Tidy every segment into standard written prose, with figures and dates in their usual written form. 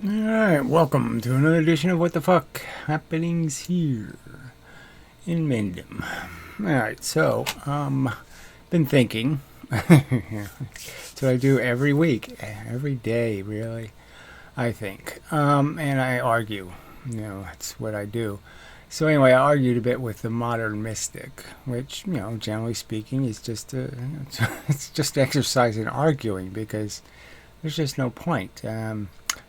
Alright, welcome to another edition of What the Fuck Happenings here in Mendham. Alright, so, been thinking. That's what I do every week, every day, really, I think. And I argue. That's what I do. So anyway, I argued a bit with the modern mystic, which, generally speaking, is just it's just exercise in arguing because there's just no point.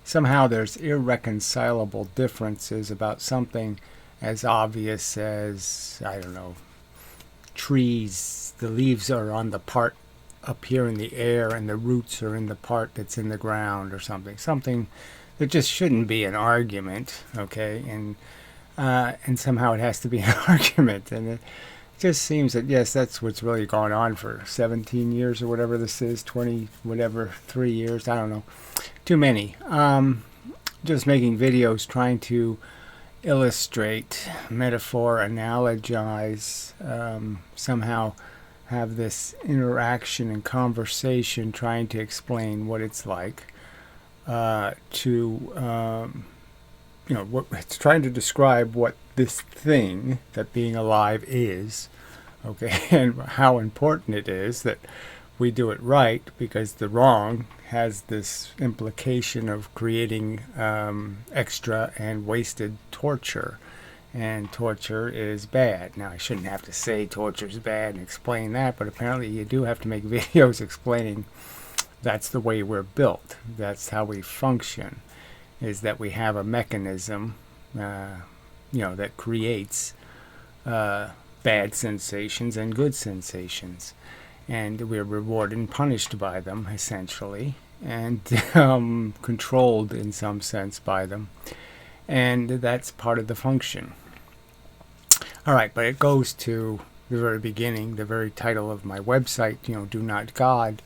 Somehow there's irreconcilable differences about something as obvious as, I don't know, trees. The leaves are on the part up here in the air and the roots are in the part that's in the ground or something. Something that just shouldn't be an argument, okay? And somehow it has to be an argument. And it just seems that, yes, that's what's really gone on for 17 years or whatever this is, 20, whatever, 3 years, I don't know. Too many. Just making videos trying to illustrate, metaphor, analogize, somehow have this interaction and conversation trying to explain what it's like it's trying to describe what this thing that being alive is, okay, and how important it is that we do it right, because the wrong has this implication of creating extra and wasted torture. And torture is bad. Now, I shouldn't have to say torture is bad and explain that, but apparently you do have to make videos explaining that's the way we're built. That's how we function, is that we have a mechanism, that creates bad sensations and good sensations. And we're rewarded and punished by them, essentially, and controlled in some sense by them. And that's part of the function. All right, but it goes to the very beginning, the very title of my website, Do Not God.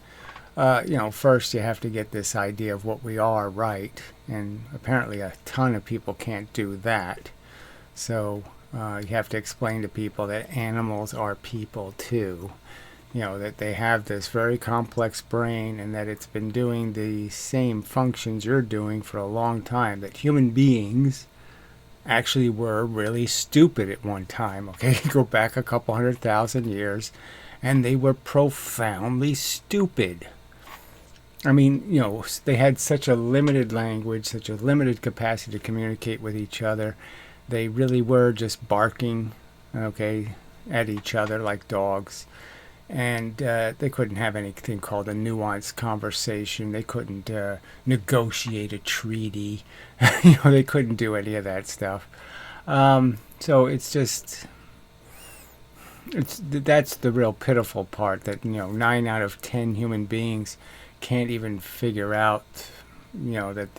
First you have to get this idea of what we are right, and apparently a ton of people can't do that. So you have to explain to people that animals are people too. That they have this very complex brain and that it's been doing the same functions you're doing for a long time. That human beings actually were really stupid at one time, okay? Go back a couple 100,000 years, and they were profoundly stupid. I mean, they had such a limited language, such a limited capacity to communicate with each other. They really were just barking, okay, at each other like dogs. And they couldn't have anything called a nuanced conversation. They couldn't negotiate a treaty. They couldn't do any of that stuff. So it's just, that's the real pitiful part, that 9 out of 10 human beings can't even figure out, that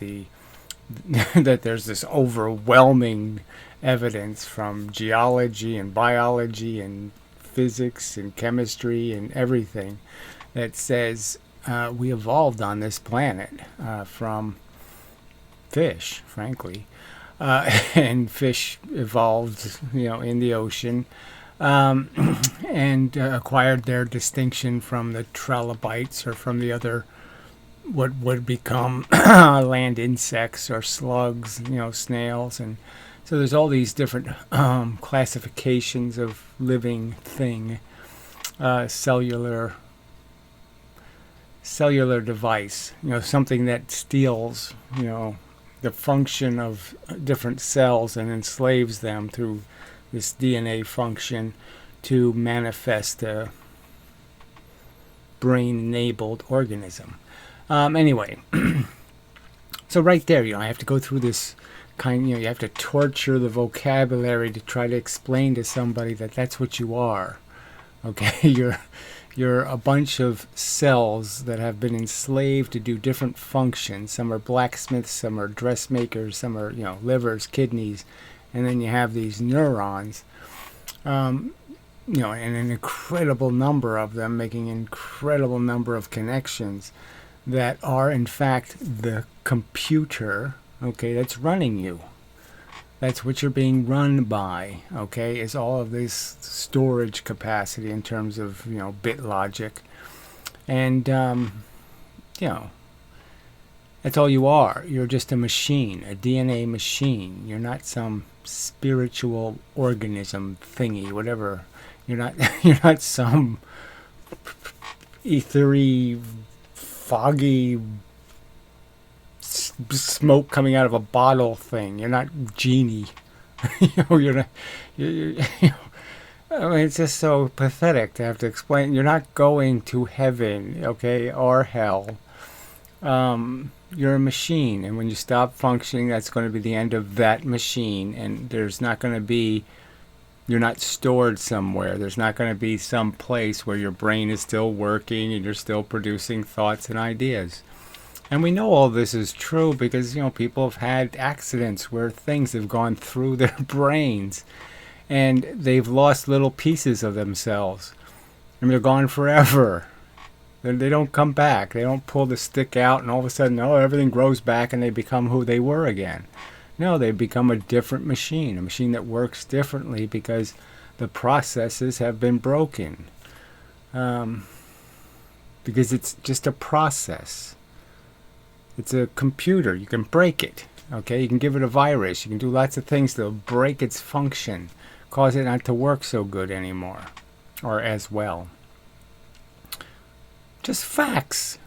that there's this overwhelming evidence from geology and biology and physics and chemistry and everything that says we evolved on this planet from fish, frankly, and fish evolved, in the ocean, and acquired their distinction from the trilobites or from the other, what would become land insects or slugs, snails. And so there's all these different classifications of living thing, cellular device, something that steals, the function of different cells and enslaves them through this DNA function to manifest a brain-enabled organism. Anyway, so right there, I have to go through this you have to torture the vocabulary to try to explain to somebody that that's what you are. Okay, you're a bunch of cells that have been enslaved to do different functions. Some are blacksmiths, some are dressmakers, some are livers, kidneys, and then you have these neurons. And an incredible number of them making an incredible number of connections that are in fact the computer, okay, that's running you. That's what you're being run by, okay, is all of this storage capacity in terms of, bit logic. And, That's all you are. You're just a machine, a DNA machine. You're not some spiritual organism thingy, whatever. You're not. You're not some ethery, foggy smoke coming out of a bottle thing. You're not genie. You're not. I mean, it's just so pathetic to have to explain. You're not going to heaven, okay, or hell. You're a machine, and when you stop functioning, that's going to be the end of that machine, and there's not going to be, you're not stored somewhere. There's not going to be some place where your brain is still working and you're still producing thoughts and ideas. And we know all this is true because, people have had accidents where things have gone through their brains and they've lost little pieces of themselves. And they're gone forever. They don't come back. They don't pull the stick out and all of a sudden, everything grows back and they become who they were again. No, they become a different machine, a machine that works differently because the processes have been broken. Because it's just a process. It's a computer. You can break it. Okay, you can give it a virus. You can do lots of things to break its function, cause it not to work so good anymore, or as well. Just facts,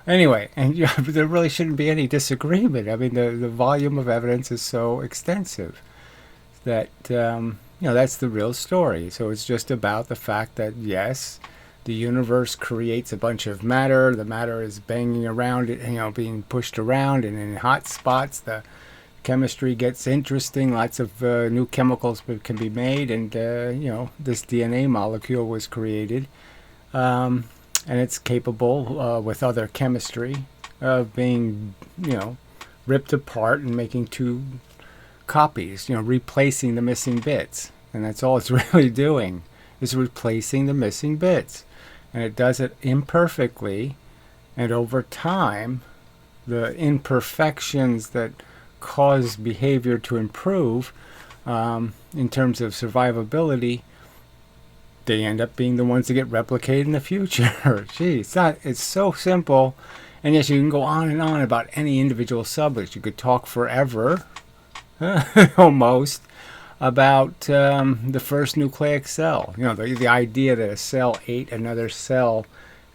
Anyway, and there really shouldn't be any disagreement. I mean, the volume of evidence is so extensive that that's the real story. So it's just about the fact that yes, the universe creates a bunch of matter. The matter is banging around it, being pushed around, and in hot spots, the chemistry gets interesting. Lots of new chemicals can be made, and this DNA molecule was created. And it's capable, with other chemistry, of being, ripped apart and making two copies, replacing the missing bits. And that's all it's really doing, is replacing the missing bits. And it does it imperfectly, and over time, the imperfections that cause behavior to improve, in terms of survivability, they end up being the ones that get replicated in the future. Gee, it's so simple. And yes, you can go on and on about any individual subject. You could talk forever, almost, about the first nucleic cell. The idea that a cell ate another cell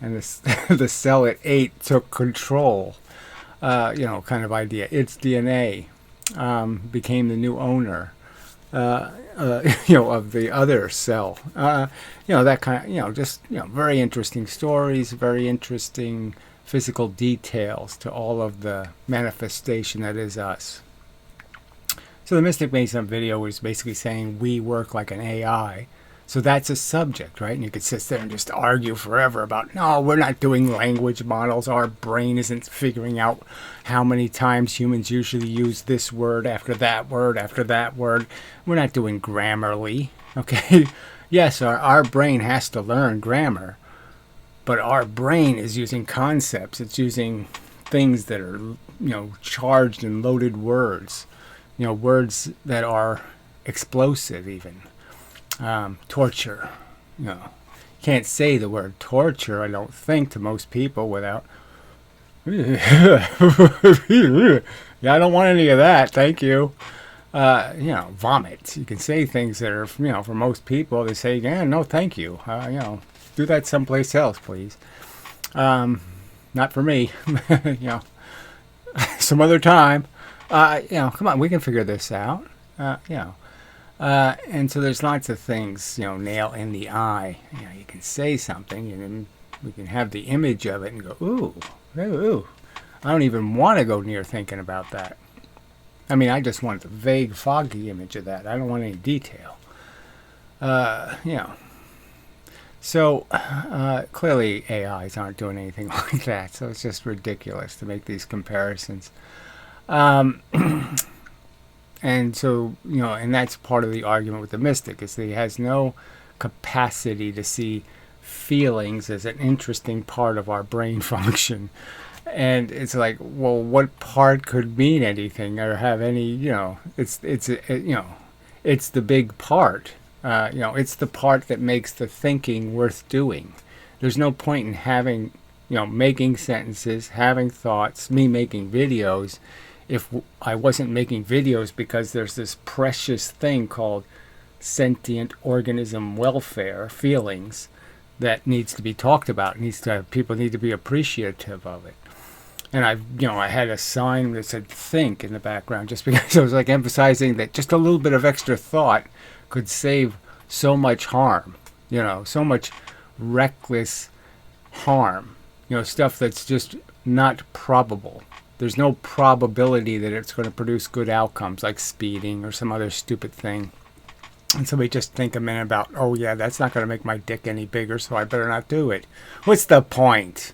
and the cell it ate took control, kind of idea. Its DNA became the new owner. Of the other cell, that kind of, very interesting stories, very interesting physical details to all of the manifestation that is us. So the mystic made some video was basically saying we work like an AI. So that's a subject, right? And you could sit there and just argue forever about, no, we're not doing language models. Our brain isn't figuring out how many times humans usually use this word after that word after that word. We're not doing Grammarly, okay? Yes, our brain has to learn grammar, but our brain is using concepts. It's using things that are, charged and loaded words, words that are explosive even. Torture, can't say the word torture, I don't think, to most people without yeah, I don't want any of that, thank you. Vomit. You can say things that are, for most people, they say, yeah, no, thank you. Do that someplace else, please. Not for me. Some other time. Come on, we can figure this out. And so there's lots of things, nail in the eye. You can say something, and then we can have the image of it and go, ooh. I don't even want to go near thinking about that. I mean, I just want the vague, foggy image of that. I don't want any detail. So clearly AIs aren't doing anything like that. So it's just ridiculous to make these comparisons. And so, and that's part of the argument with the mystic, is that he has no capacity to see feelings as an interesting part of our brain function. And it's like, well, what part could mean anything or have any, it's the big part. It's the part that makes the thinking worth doing. There's no point in having making sentences, having thoughts, me making videos, if I wasn't making videos because there's this precious thing called sentient organism welfare, feelings, that needs to be talked about, people need to be appreciative of it. And I had a sign that said think in the background just because I was like emphasizing that just a little bit of extra thought could save so much harm, so much reckless harm, stuff that's just not probable. There's no probability that it's going to produce good outcomes, like speeding or some other stupid thing. And so we just think a minute about, oh yeah, that's not going to make my dick any bigger, so I better not do it. What's the point?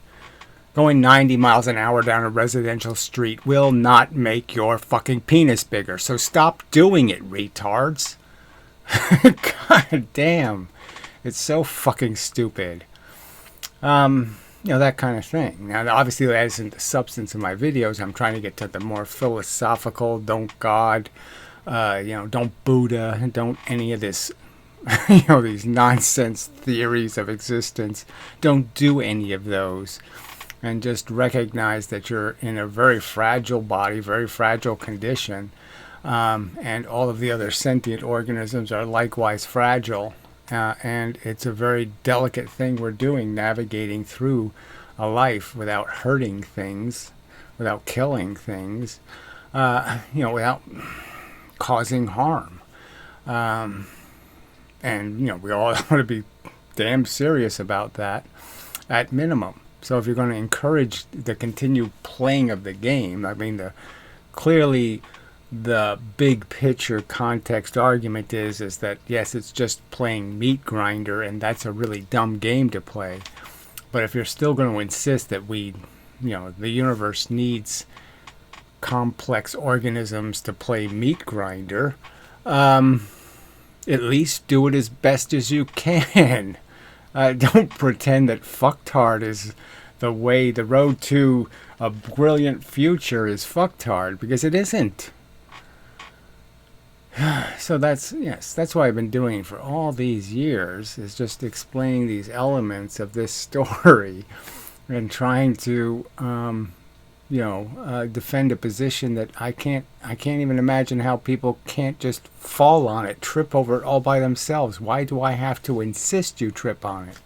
Going 90 miles an hour down a residential street will not make your fucking penis bigger. So stop doing it, retards. God damn. It's so fucking stupid. That kind of thing. Now, obviously, that isn't the substance of my videos. I'm trying to get to the more philosophical, don't God, don't Buddha, don't any of this, these nonsense theories of existence. Don't do any of those. And just recognize that you're in a very fragile body, very fragile condition, and all of the other sentient organisms are likewise fragile, and it's a very delicate thing we're doing, navigating through a life without hurting things, without killing things, without causing harm. And we all want to be damn serious about that at minimum. So if you're going to encourage the continued playing of the game, clearly the big picture context argument is that, yes, it's just playing meat grinder, and that's a really dumb game to play. But if you're still going to insist that the universe needs complex organisms to play meat grinder, at least do it as best as you can. Don't pretend that fucktard is the way, the road to a brilliant future is fucktard, because it isn't. So that's why I've been doing for all these years, is just explaining these elements of this story and trying to, defend a position that I can't even imagine how people can't just fall on it, trip over it all by themselves. Why do I have to insist you trip on it?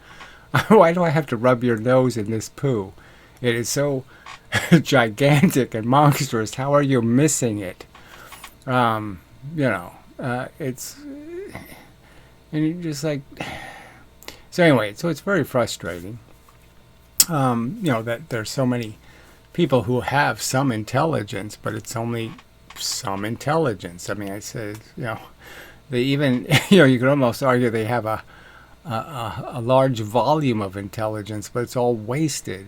Why do I have to rub your nose in this poo? It is so gigantic and monstrous. How are you missing it? It's, and you're just like, so anyway, so it's very frustrating, that there's so many people who have some intelligence, but it's only some intelligence. I said, they even, you could almost argue they have a large volume of intelligence, but it's all wasted.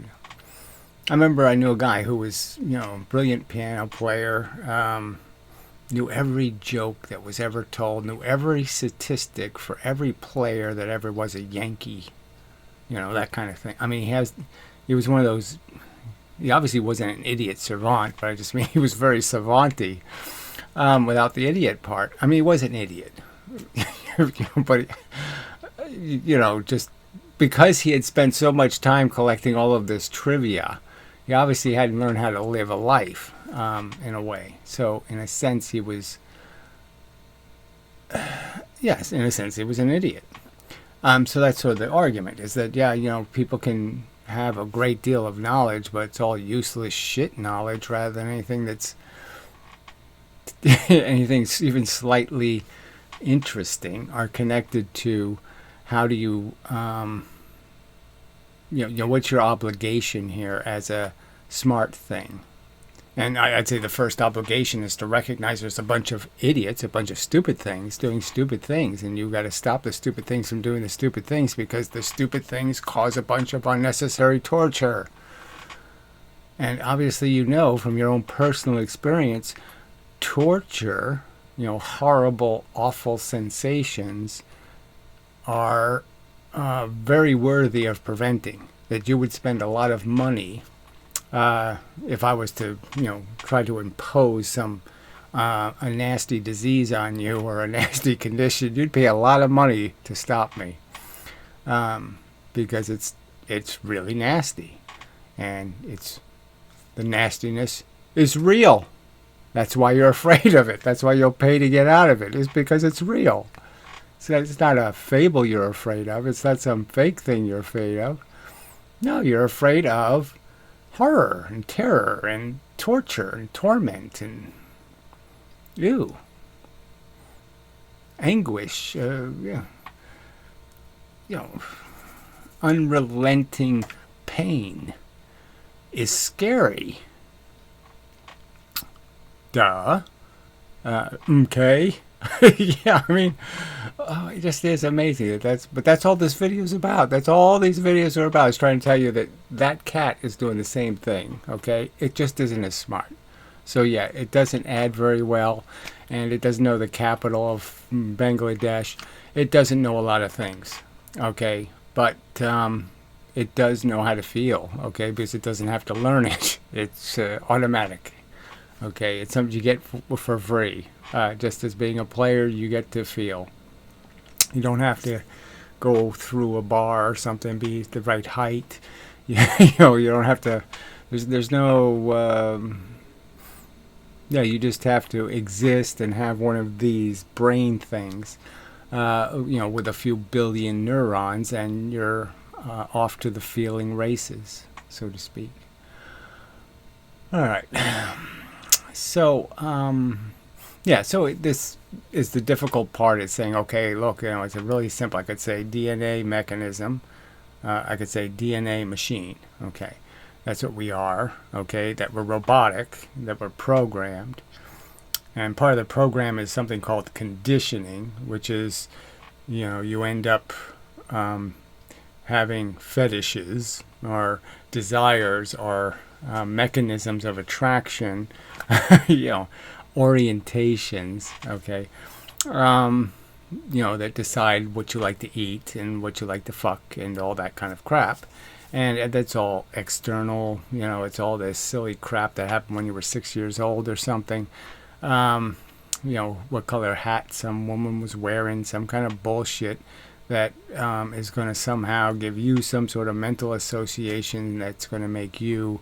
I remember I knew a guy who was, a brilliant piano player, knew every joke that was ever told, knew every statistic for every player that ever was a Yankee, that kind of thing. He was one of those, he obviously wasn't an idiot savant, but I just mean he was very savanty, without the idiot part. He was an idiot, but, just because he had spent so much time collecting all of this trivia, he obviously hadn't learned how to live a life, in a way. So, in a sense, he was, yes, in a sense, he was an idiot. So that's sort of the argument, is that, people can have a great deal of knowledge, but it's all useless shit knowledge rather than anything that's anything even slightly interesting or connected to how do you, what's your obligation here as a smart thing? And I'd say the first obligation is to recognize there's a bunch of idiots, a bunch of stupid things doing stupid things, and you've got to stop the stupid things from doing the stupid things, because the stupid things cause a bunch of unnecessary torture. And obviously, from your own personal experience, torture, horrible, awful sensations are very worthy of preventing. That you would spend a lot of money if I was to, try to impose some a nasty disease on you or a nasty condition. You'd pay a lot of money to stop me, because it's really nasty. And the nastiness is real. That's why you're afraid of it. That's why you'll pay to get out of it. It's because it's real. So it's not a fable you're afraid of. It's not some fake thing you're afraid of. No, you're afraid of horror and terror and torture and torment and anguish. Unrelenting pain is scary. Duh. Okay. Yeah, I mean, it just is amazing. But that's all this video is about. That's all these videos are about, is trying to tell you that cat is doing the same thing, okay? It just isn't as smart. So yeah, it doesn't add very well, and it doesn't know the capital of Bangladesh. It doesn't know a lot of things, okay? But it does know how to feel, okay? Because it doesn't have to learn it. It's automatic, okay? It's something you get for free. Just as being a player, you get to feel. You don't have to go through a bar or something, be the right height. You don't have to. There's no. You just have to exist and have one of these brain things. With a few billion neurons, and you're off to the feeling races, so to speak. All right. So. So this is the difficult part. It's saying, okay, look, it's a really simple. I could say DNA mechanism. I could say DNA machine. Okay, that's what we are. Okay, that we're robotic, that we're programmed. And part of the program is something called conditioning, which is, you end up having fetishes or desires or mechanisms of attraction, orientations, okay, that decide what you like to eat and what you like to fuck and all that kind of crap. And that's all external, it's all this silly crap that happened when you were 6 years old or something. What color hat some woman was wearing, some kind of bullshit that is going to somehow give you some sort of mental association that's going to make you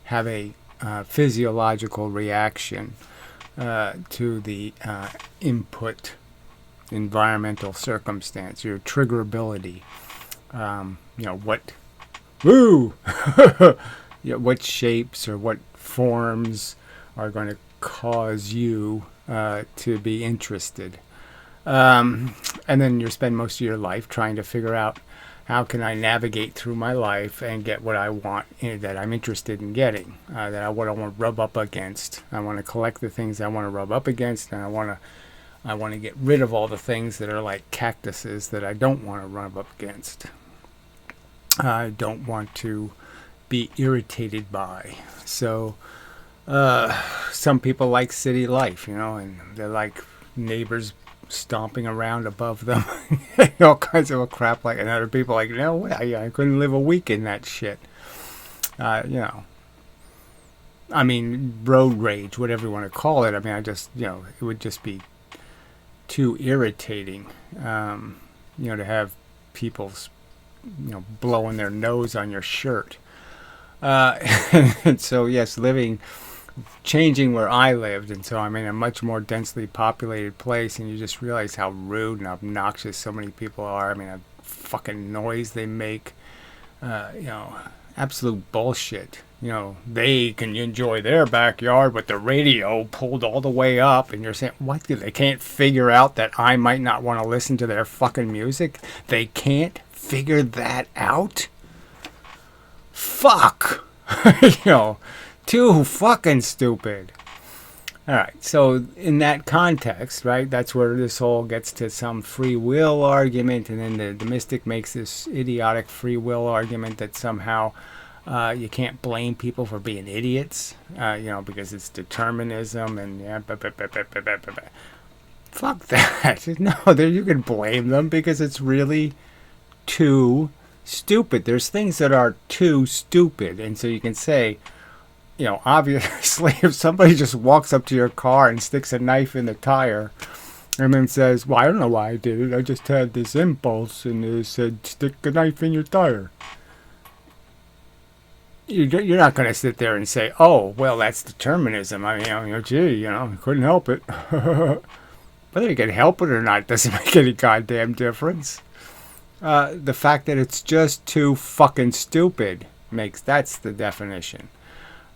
have a physiological reaction to the input environmental circumstance, your triggerability. What shapes or what forms are going to cause you to be interested. And then you spend most of your life trying to figure out, how can I navigate through my life and get what I want, that I'm interested in getting, what I want to rub up against. I want to collect the things I want to rub up against, and I want to get rid of all the things that are like cactuses that I don't want to rub up against. I don't want to be irritated by. So some people like city life, and they're like neighbors stomping around above them, all kinds of crap like, and other people like, no way, I couldn't live a week in that shit. I mean, road rage, whatever you want to call it. I mean, it would just be too irritating, to have people, blowing their nose on your shirt. And so, yes, changing where I lived, and so I'm in a much more densely populated place, and you just realize how rude and obnoxious so many people are. I mean, the fucking noise they make, absolute bullshit. They can enjoy their backyard with the radio pulled all the way up, and you're saying, what? They can't figure out that I might not want to listen to their fucking music? They can't figure that out? Fuck! Too fucking stupid. Alright, so in that context, right, that's where this whole gets to some free will argument, and then the mystic makes this idiotic free will argument that somehow you can't blame people for being idiots, because it's determinism, and fuck that. No, you can blame them because it's really too stupid. There's things that are too stupid, and so you can say, obviously, if somebody just walks up to your car and sticks a knife in the tire, and then says, well, I don't know why I did it. I just had this impulse, and it said, stick a knife in your tire. You're not going to sit there and say, oh, well, that's determinism. I mean, gee, I couldn't help it. Whether you can help it or not doesn't make any goddamn difference. The fact that it's just too fucking stupid that's the definition.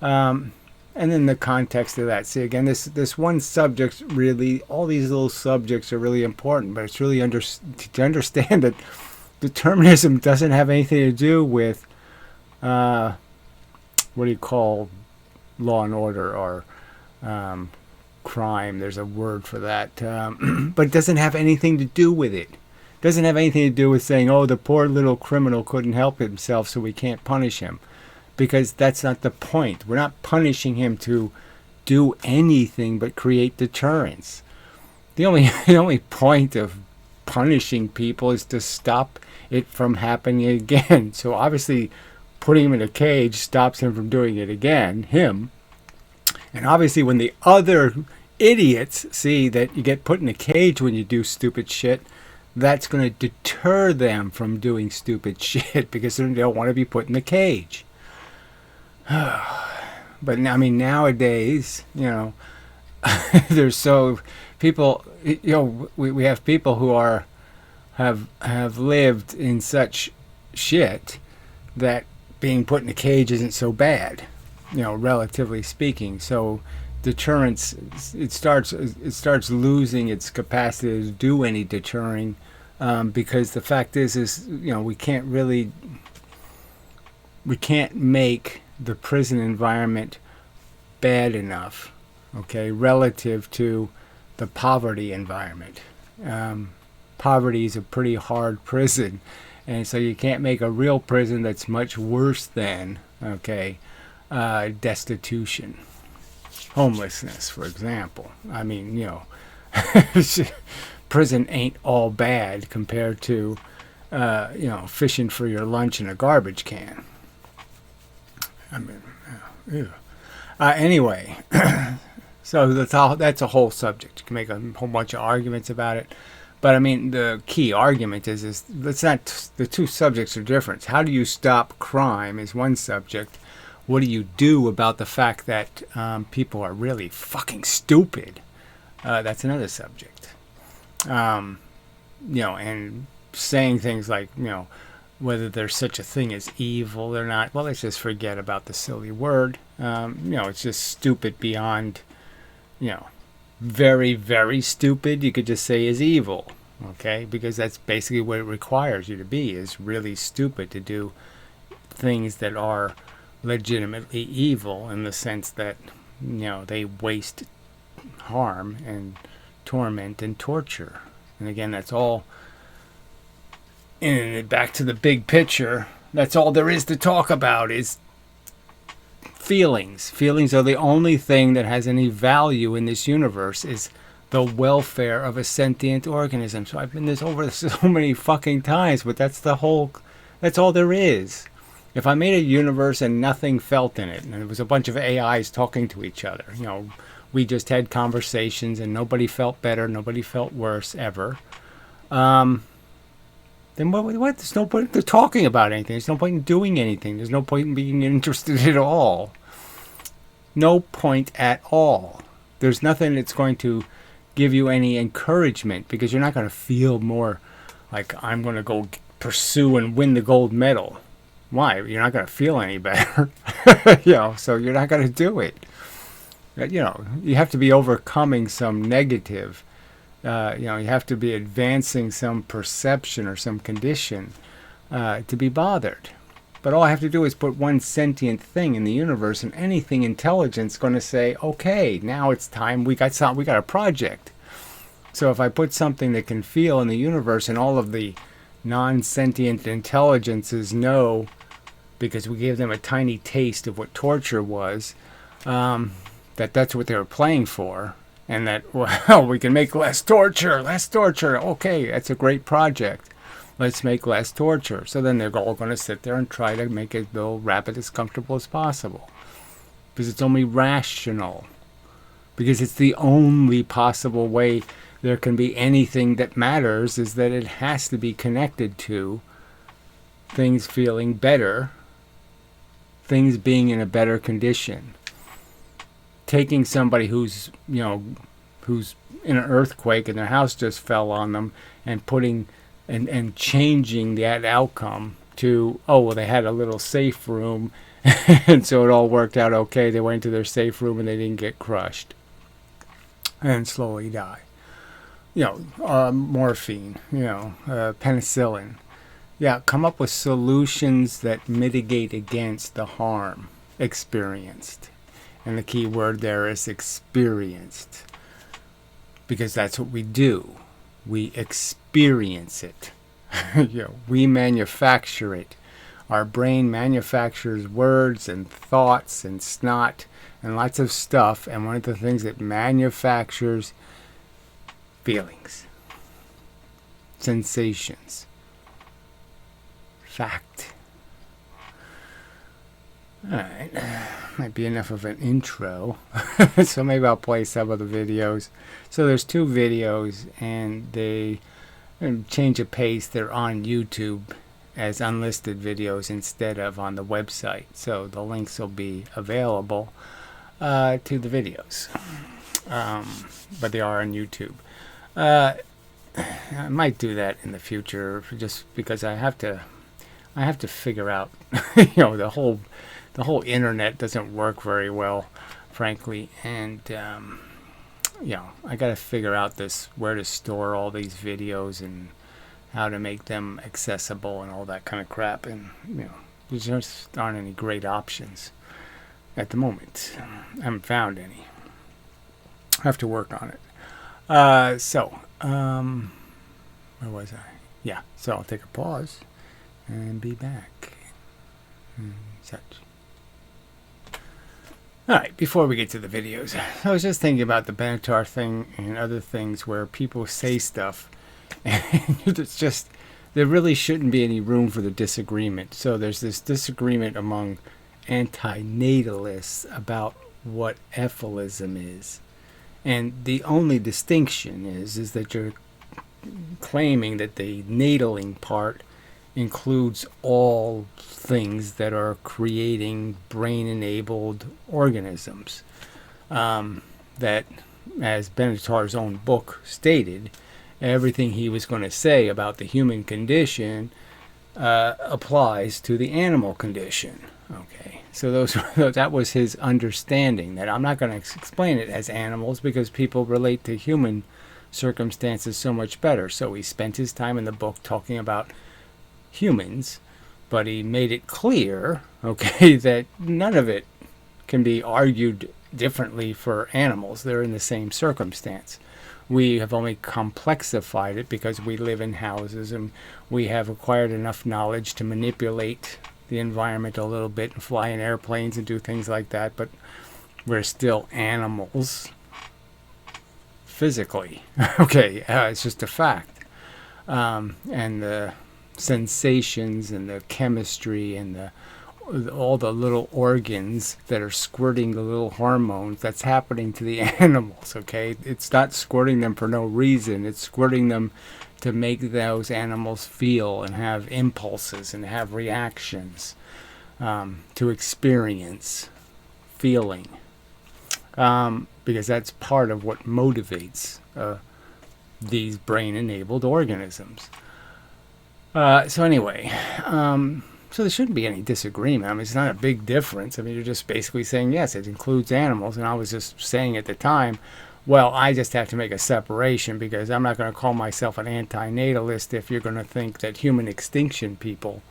And then the context of that. See, again, this one subject really, all these little subjects are really important, but it's really to understand that determinism doesn't have anything to do with what do you call law and order or crime. There's a word for that. But it doesn't have anything to do with it. It doesn't have anything to do with saying, oh, the poor little criminal couldn't help himself, so we can't punish him. Because that's not the point. We're not punishing him to do anything but create deterrence. The only point of punishing people is to stop it from happening again. So obviously putting him in a cage stops him from doing it again, him. And obviously when the other idiots see that you get put in a cage when you do stupid shit, that's going to deter them from doing stupid shit because they don't want to be put in the cage. But I mean, nowadays, there's so people, we have people who have lived in such shit that being put in a cage isn't so bad, relatively speaking. So deterrence, it starts losing its capacity to do any deterring, because the fact is we can't make the prison environment bad enough, okay, relative to the poverty environment. Poverty is a pretty hard prison, and so you can't make a real prison that's much worse than, okay, destitution, homelessness, for example. I mean, prison ain't all bad compared to, fishing for your lunch in a garbage can. I mean, anyway, so that's a whole subject. You can make a whole bunch of arguments about it. But I mean, the key argument is let's not, the two subjects are different. How do you stop crime is one subject. What do you do about the fact that people are really fucking stupid? That's another subject. And saying things like, whether there's such a thing as evil or not, well, let's just forget about the silly word. It's just stupid beyond, very, very stupid. You could just say is evil, okay? Because that's basically what it requires you to be, is really stupid to do things that are legitimately evil in the sense that, they waste harm and torment and torture. And again, that's all. And back to the big picture, that's all there is to talk about is feelings. Feelings are the only thing that has any value in this universe, is the welfare of a sentient organism. So I've been this over so many fucking times, but that's all there is. If I made a universe and nothing felt in it, and it was a bunch of AIs talking to each other, we just had conversations and nobody felt better, nobody felt worse ever, then what? There's no point in talking about anything. There's no point in doing anything. There's no point in being interested at all. No point at all. There's nothing that's going to give you any encouragement, because you're not going to feel more like I'm going to go pursue and win the gold medal. Why? You're not going to feel any better. So you're not going to do it. You have to be overcoming some negative. You have to be advancing some perception or some condition to be bothered. But all I have to do is put one sentient thing in the universe, and anything intelligent is going to say, okay, now it's time. We got a project. So if I put something that can feel in the universe, and all of the non-sentient intelligences know, because we gave them a tiny taste of what torture was, that's what they were playing for. And that, well, we can make less torture. Okay, that's a great project. Let's make less torture. So then they're all going to sit there and try to make it go rapid as comfortable as possible. Because it's only rational. because it's the only possible way there can be anything that matters, is that it has to be connected to things feeling better, things being in a better condition. Taking somebody who's in an earthquake and their house just fell on them, and putting and changing that outcome to, oh, well, they had a little safe room and so it all worked out okay. They went to their safe room and they didn't get crushed and slowly die. Morphine, penicillin. Yeah, come up with solutions that mitigate against the harm experienced. And the key word there is experienced. Because that's what we do. We experience it. We manufacture it. Our brain manufactures words and thoughts and snot and lots of stuff. And one of the things it manufactures, feelings, sensations, fact. Alright, might be enough of an intro. So maybe I'll play some of the videos. So there's 2 videos, and they change of pace. They're on YouTube as unlisted videos instead of on the website. So the links will be available to the videos. But they are on YouTube. I might do that in the future, just because I have to figure out, the whole internet doesn't work very well, frankly, and I got to figure out where to store all these videos and how to make them accessible and all that kind of crap, and there just aren't any great options at the moment. I haven't found any. I have to work on it. Where was I? Yeah, so I'll take a pause and be back. Such. Alright, before we get to the videos, I was just thinking about the Benatar thing and other things where people say stuff, and it's just, there really shouldn't be any room for the disagreement. So there's this disagreement among antinatalists about what Ephilism is. And the only distinction is that you're claiming that the nataling part includes all things that are creating brain-enabled organisms. That, as Benatar's own book stated, everything he was going to say about the human condition applies to the animal condition. Okay, so that was his understanding, that I'm not going to explain it as animals because people relate to human circumstances so much better. So he spent his time in the book talking about humans, but he made it clear, okay, that none of it can be argued differently for animals. They're in the same circumstance. We have only complexified it because we live in houses and we have acquired enough knowledge to manipulate the environment a little bit and fly in airplanes and do things like that, but we're still animals physically. Okay, it's just a fact. And the sensations and the chemistry and all the little organs that are squirting the little hormones, that's happening to the animals, okay? It's not squirting them for no reason. It's squirting them to make those animals feel and have impulses and have reactions, to experience feeling, because that's part of what motivates these brain-enabled organisms. So anyway, so there shouldn't be any disagreement. I mean, it's not a big difference. I mean, you're just basically saying, yes, it includes animals. And I was just saying at the time, well, I just have to make a separation because I'm not going to call myself an antinatalist if you're going to think that human extinction people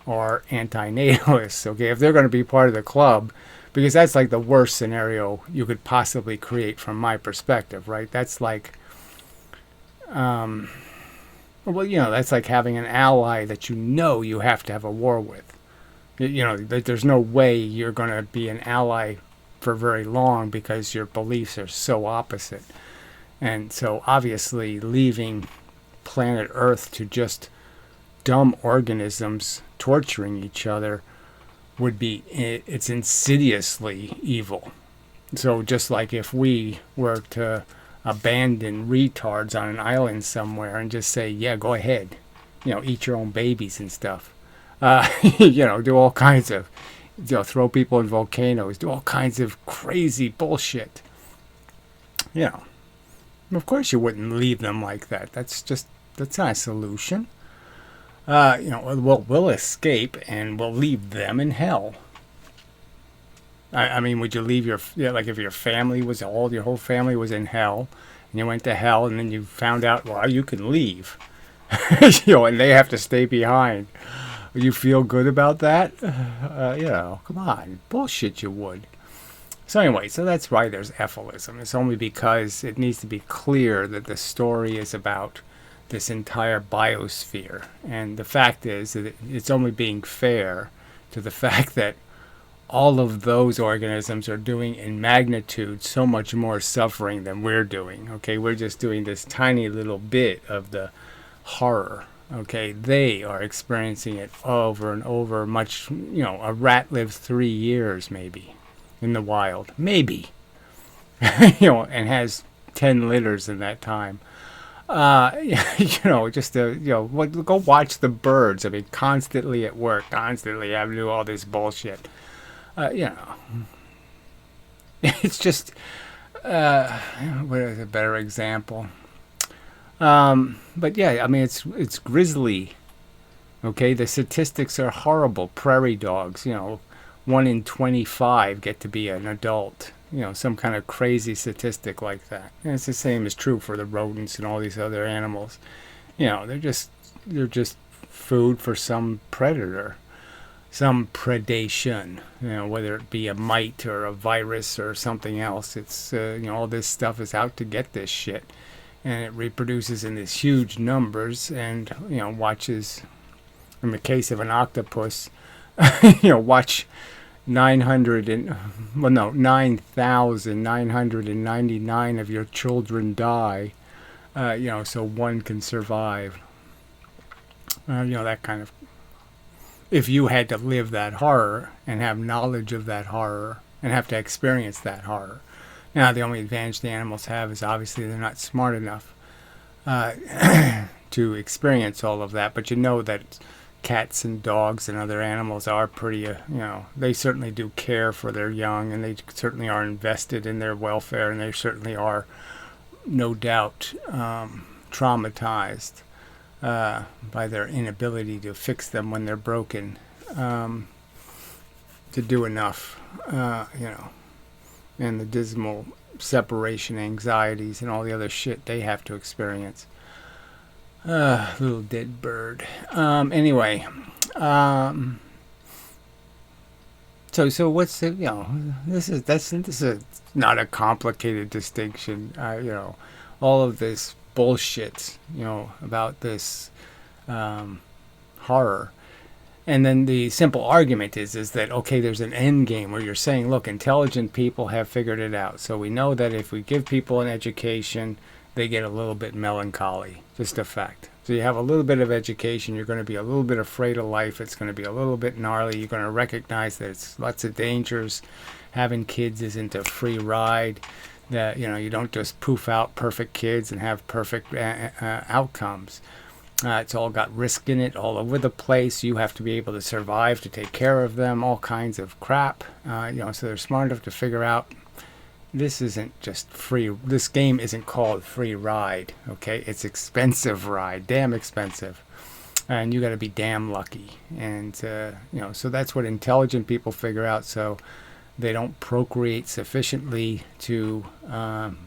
are antinatalists. Okay, if they're going to be part of the club, because that's like the worst scenario you could possibly create from my perspective, right? That's like, well, that's like having an ally that you have to have a war with. There's no way you're going to be an ally for very long because your beliefs are so opposite. And so obviously leaving planet Earth to just dumb organisms torturing each other it's insidiously evil. So just like if we were to abandon retards on an island somewhere and just say, yeah, go ahead, eat your own babies and stuff, do all kinds of, throw people in volcanoes, do all kinds of crazy bullshit, of course you wouldn't leave them like that. That's not a solution. We'll escape and we'll leave them in hell. I mean, would you leave like if your family was your whole family was in hell, and you went to hell, and then you found out, well, you can leave, and they have to stay behind. Would you feel good about that? Come on, bullshit, you would. So anyway, so that's why there's Ephilism. It's only because it needs to be clear that the story is about this entire biosphere, and the fact is that it's only being fair to the fact that all of those organisms are doing in magnitude so much more suffering than we're doing. Okay, we're just doing this tiny little bit of the horror. Okay, they are experiencing it over and over. Much, a rat lives 3 years maybe in the wild, maybe, and has 10 litters in that time. Just go watch the birds. I mean, constantly at work, constantly having to do all this bullshit. It's just, what is a better example? But yeah, I mean, it's grisly. Okay, the statistics are horrible. Prairie dogs, 1 in 25 get to be an adult. Some kind of crazy statistic like that. And it's the same is true for the rodents and all these other animals. They're just food for some predator. Some predation, whether it be a mite or a virus or something else. It's, all this stuff is out to get this shit. And it reproduces in these huge numbers and, watches, in the case of an octopus, watch 9,999 of your children die, so one can survive. That kind of. If you had to live that horror and have knowledge of that horror and have to experience that horror. Now, the only advantage the animals have is obviously they're not smart enough to experience all of that. But that cats and dogs and other animals are pretty, they certainly do care for their young, and they certainly are invested in their welfare, and they certainly are, no doubt, traumatized by their inability to fix them when they're broken, to do enough, and the dismal separation anxieties and all the other shit they have to experience. Little dead bird. Anyway, so what's the, this is not a complicated distinction. All of this bullshit, about this horror. And then the simple argument is that, okay, there's an end game where you're saying, look, intelligent people have figured it out. So we know that if we give people an education, they get a little bit melancholy. Just a fact. So you have a little bit of education, you're going to be a little bit afraid of life. It's going to be a little bit gnarly. You're going to recognize that it's lots of dangers. Having kids isn't a free ride. That you don't just poof out perfect kids and have perfect outcomes. It's all got risk in it all over the place. You have to be able to survive to take care of them, all kinds of crap. So they're smart enough to figure out this isn't just free. This game isn't called free ride. Okay, it's expensive ride, damn expensive, and you got to be damn lucky. And so that's what intelligent people figure out. So they don't procreate sufficiently to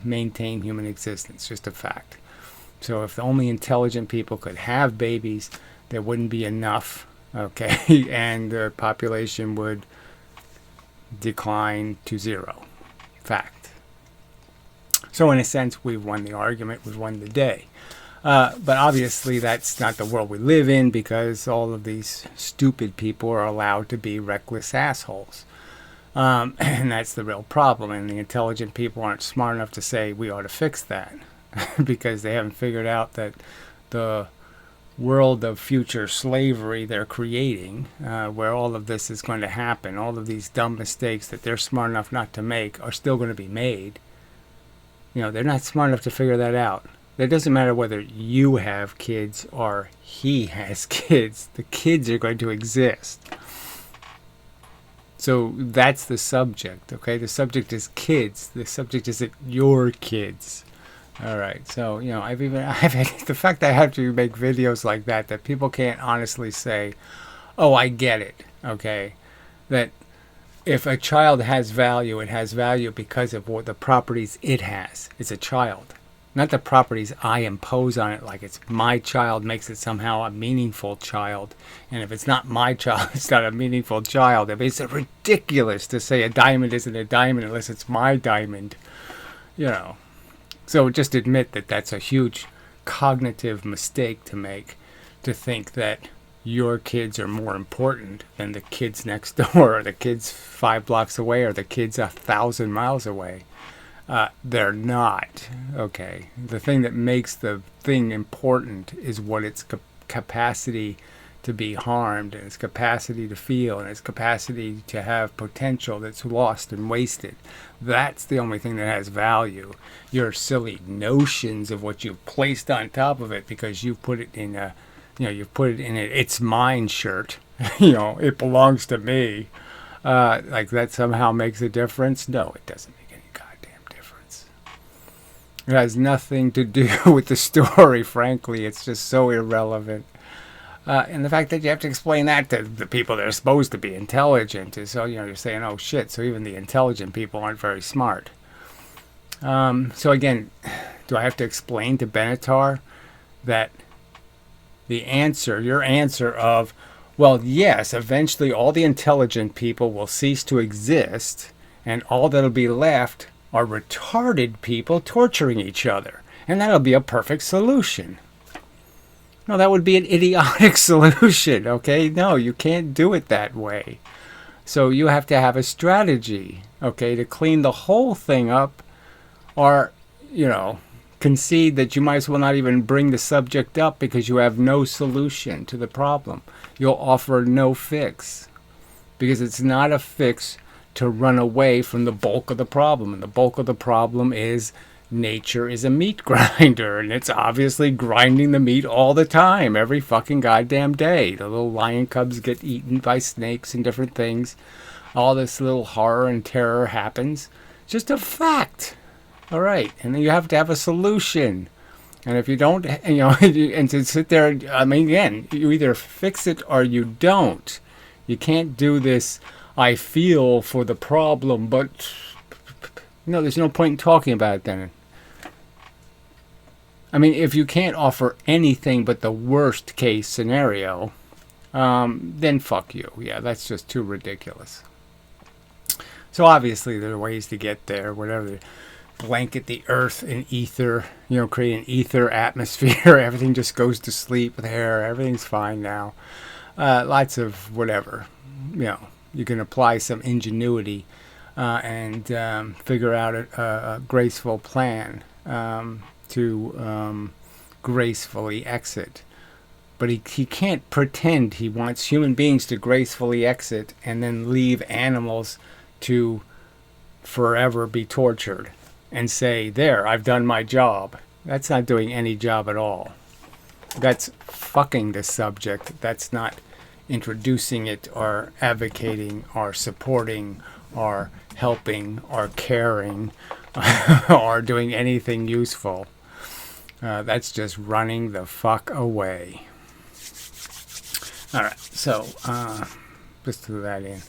maintain human existence. Just a fact. So if only intelligent people could have babies, there wouldn't be enough, okay, and the population would decline to zero. Fact. So in a sense, we've won the argument, we've won the day. But obviously that's not the world we live in, because all of these stupid people are allowed to be reckless assholes. And that's the real problem, and the intelligent people aren't smart enough to say we ought to fix that. Because they haven't figured out that the world of future slavery they're creating, where all of this is going to happen, all of these dumb mistakes that they're smart enough not to make are still going to be made. They're not smart enough to figure that out. It doesn't matter whether you have kids or he has kids. The kids are going to exist. So that's the subject, okay? The subject is kids. The subject isn't your kids. All right. So, I've had the fact that I have to make videos like that people can't honestly say, "Oh, I get it." Okay? That if a child has value, it has value because of what the properties it has. It's a child. Not the properties I impose on it, like it's my child makes it somehow a meaningful child. And if it's not my child, it's not a meaningful child. I mean, it's ridiculous to say a diamond isn't a diamond unless it's my diamond. So just admit that that's a huge cognitive mistake to make, to think that your kids are more important than the kids next door, or the kids 5 blocks away, or the kids 1,000 miles away. They're not. Okay. The thing that makes the thing important is what its capacity to be harmed, and its capacity to feel, and its capacity to have potential that's lost and wasted. That's the only thing that has value. Your silly notions of what you've placed on top of it because you put it in a, you've put it in an "it's mine" shirt. It belongs to me. Like that somehow makes a difference? No, it doesn't. It has nothing to do with the story, frankly. It's just so irrelevant. And the fact that you have to explain that to the people that are supposed to be intelligent is, so, you're saying, oh shit, so even the intelligent people aren't very smart. So again, do I have to explain to Benatar that your answer of, well, yes, eventually all the intelligent people will cease to exist, and all that'll be left are retarded people torturing each other. And that'll be a perfect solution. No, that would be an idiotic solution, okay? No, you can't do it that way. So you have to have a strategy, okay, to clean the whole thing up, or, concede that you might as well not even bring the subject up because you have no solution to the problem. You'll offer no fix, because it's not a fix to run away from the bulk of the problem. And the bulk of the problem is nature is a meat grinder, and it's obviously grinding the meat all the time, every fucking goddamn day. The little lion cubs get eaten by snakes and different things. All this little horror and terror happens. It's just a fact. All right. And then you have to have a solution. And if you don't, and to sit there, again, you either fix it or you don't. You can't do this, I feel for the problem, but there's no point in talking about it then. If you can't offer anything but the worst case scenario, then fuck you. Yeah, that's just too ridiculous. So obviously there are ways to get there, whatever. Blanket the earth in ether, create an ether atmosphere. Everything just goes to sleep there. Everything's fine now. Lots of whatever, You can apply some ingenuity and figure out a graceful plan to gracefully exit. But he can't pretend he wants human beings to gracefully exit and then leave animals to forever be tortured and say, there, I've done my job. That's not doing any job at all. That's fucking the subject. That's not introducing it or advocating or supporting or helping or caring or doing anything useful. That's just running the fuck away. All right, so just threw that in.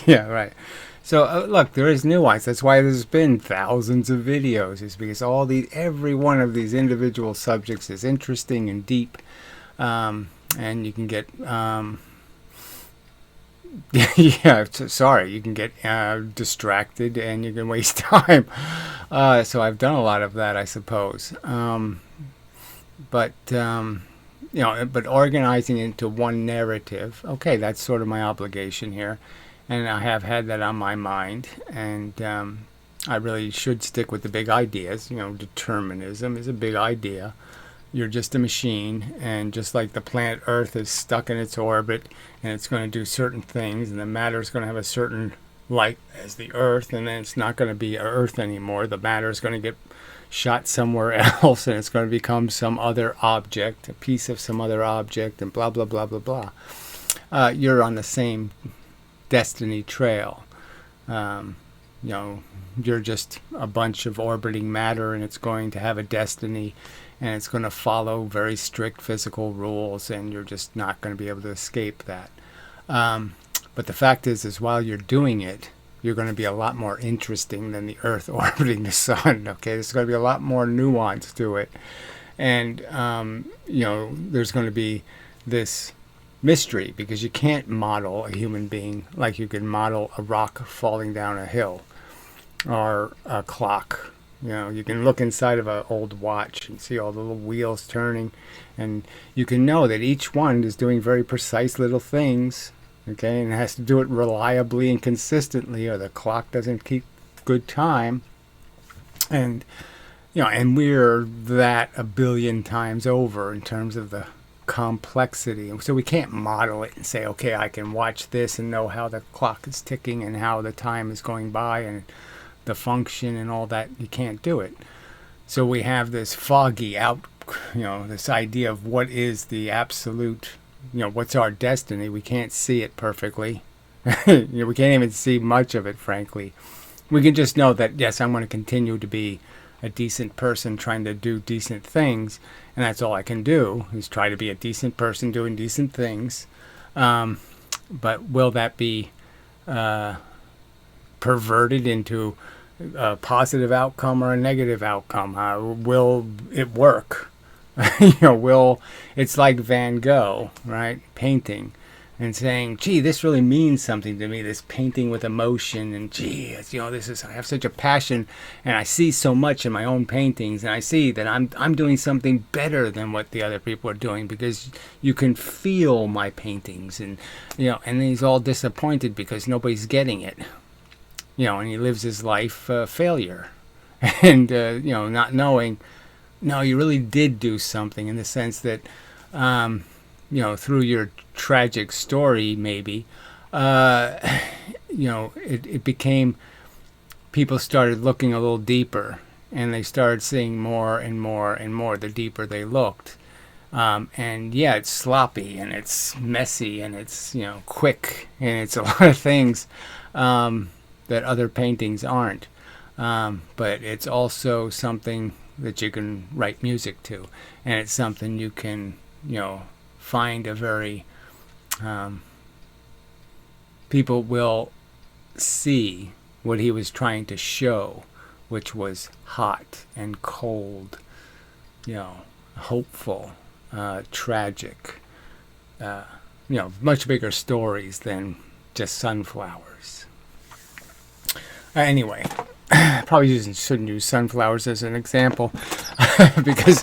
Yeah, right. So look, there is nuance. That's why there's been thousands of videos. It's because every one of these individual subjects is interesting and deep, and you can get you can get distracted and you can waste time. So I've done a lot of that, I suppose. But organizing into one narrative, okay, that's sort of my obligation here. And I have had that on my mind, and I really should stick with the big ideas. Determinism is a big idea. you're just a machine, and just like the planet Earth is stuck in its orbit, and it's going to do certain things, and the matter is going to have a certain light as the Earth, and then it's not going to be Earth anymore. The matter is going to get shot somewhere else, and it's going to become some other object, a piece of some other object, and blah, blah, blah, blah, blah. You're on the same destiny trail. You're just a bunch of orbiting matter, and it's going to have a destiny, and it's going to follow very strict physical rules, and you're just not going to be able to escape that. But the fact is while you're doing it, you're going to be a lot more interesting than the Earth orbiting the Sun. Okay, there's going to be a lot more nuance to it, and there's going to be this mystery, because you can't model a human being like you can model a rock falling down a hill or a clock. You can look inside of an old watch and see all the little wheels turning, and you can know that each one is doing very precise little things, okay, and it has to do it reliably and consistently, or the clock doesn't keep good time. And and we're that a billion times over in terms of the complexity, and so we can't model it and say, okay, I can watch this and know how the clock is ticking and how the time is going by and the function and all that. You can't do it. So we have this foggy out, this idea of what is the absolute, what's our destiny. We can't see it perfectly. We can't even see much of it, frankly. We can just know that, yes, I'm going to continue to be a decent person trying to do decent things, and that's all I can do, is try to be a decent person doing decent things. But will that be perverted into a positive outcome or a negative outcome? Will it work? It's like Van Gogh, right? Painting and saying, gee, this really means something to me, this painting with emotion, and gee, I have such a passion, and I see so much in my own paintings, and I see that I'm doing something better than what the other people are doing, because you can feel my paintings, and and he's all disappointed because nobody's getting it, and he lives his life failure, and not knowing, no, you really did do something, in the sense that through your tragic story, maybe, it became, people started looking a little deeper, and they started seeing more and more and more the deeper they looked. And yeah, it's sloppy, and it's messy, and it's, quick, and it's a lot of things that other paintings aren't. But it's also something that you can write music to, and it's something you can, find a very, people will see what he was trying to show, which was hot and cold, hopeful, tragic, much bigger stories than just sunflowers. Anyway, probably shouldn't use sunflowers as an example, because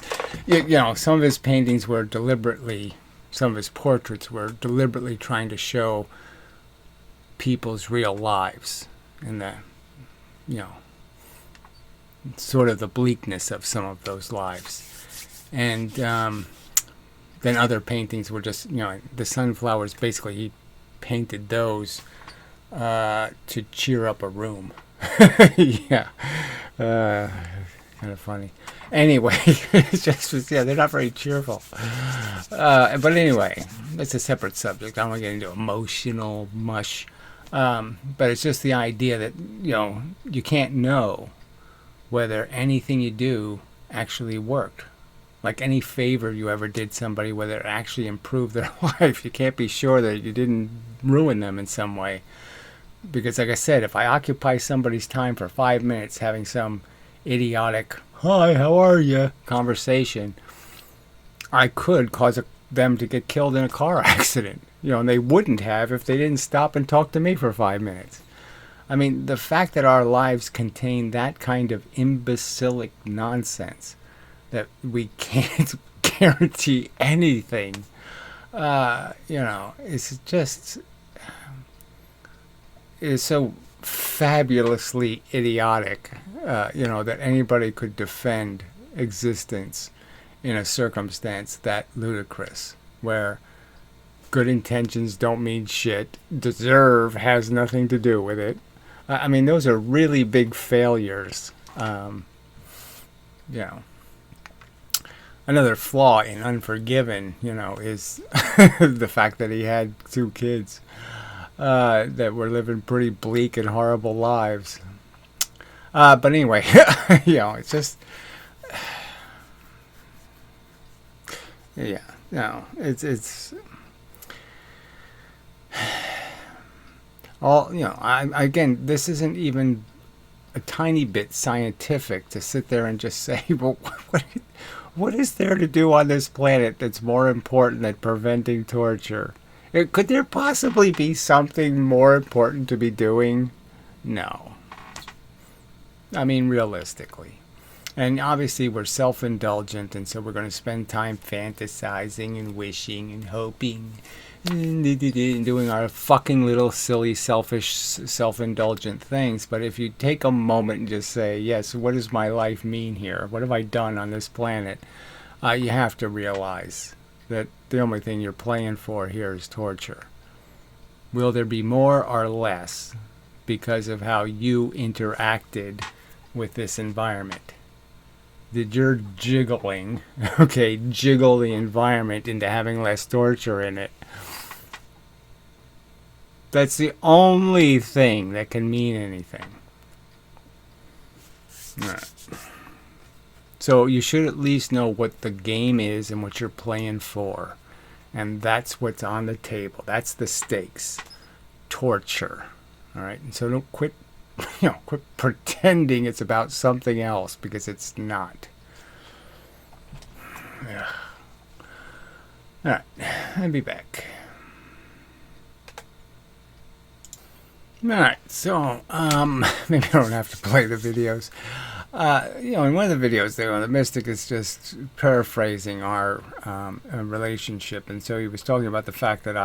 some of his paintings were deliberately, some of his portraits were deliberately trying to show people's real lives, and the sort of the bleakness of some of those lives. And then other paintings were just, the sunflowers, basically he painted those to cheer up a room. Yeah. Kind of funny. Anyway, it's just, they're not very cheerful. But anyway, it's a separate subject. I don't want to get into emotional mush. But it's just the idea that, you can't know whether anything you do actually worked. Like any favor you ever did somebody, whether it actually improved their life, you can't be sure that you didn't ruin them in some way. Because like I said, if I occupy somebody's time for 5 minutes having some idiotic, hi, how are you, conversation, I could cause them to get killed in a car accident. And they wouldn't have if they didn't stop and talk to me for 5 minutes. I mean, the fact that our lives contain that kind of imbecilic nonsense, that we can't guarantee anything, it's just, is so fabulously idiotic, that anybody could defend existence in a circumstance that ludicrous, where good intentions don't mean shit, deserve has nothing to do with it. I mean, those are really big failures. You know, another flaw in Unforgiven, is the fact that he had 2 kids that were living pretty bleak and horrible lives. But anyway, it's just, yeah, no, it's all, again, this isn't even a tiny bit scientific to sit there and just say, well, what is there to do on this planet that's more important than preventing torture? Could there possibly be something more important to be doing? No. I mean, realistically. And obviously we're self-indulgent, and so we're going to spend time fantasizing and wishing and hoping and doing our fucking little silly, selfish, self-indulgent things. But if you take a moment and just say, yes, what does my life mean here? What have I done on this planet? You have to realize that the only thing you're playing for here is torture. Will there be more or less because of how you interacted with this environment? Did your jiggling, jiggle the environment into having less torture in it? That's the only thing that can mean anything. All right. So you should at least know what the game is and what you're playing for. And that's what's on the table. That's the stakes. Torture. All right. And so don't quit pretending it's about something else, because it's not. Yeah. All right. I'll be back. All right. So, maybe I don't have to play the videos. In one of the videos there, the mystic is just paraphrasing our relationship, and so he was talking about the fact that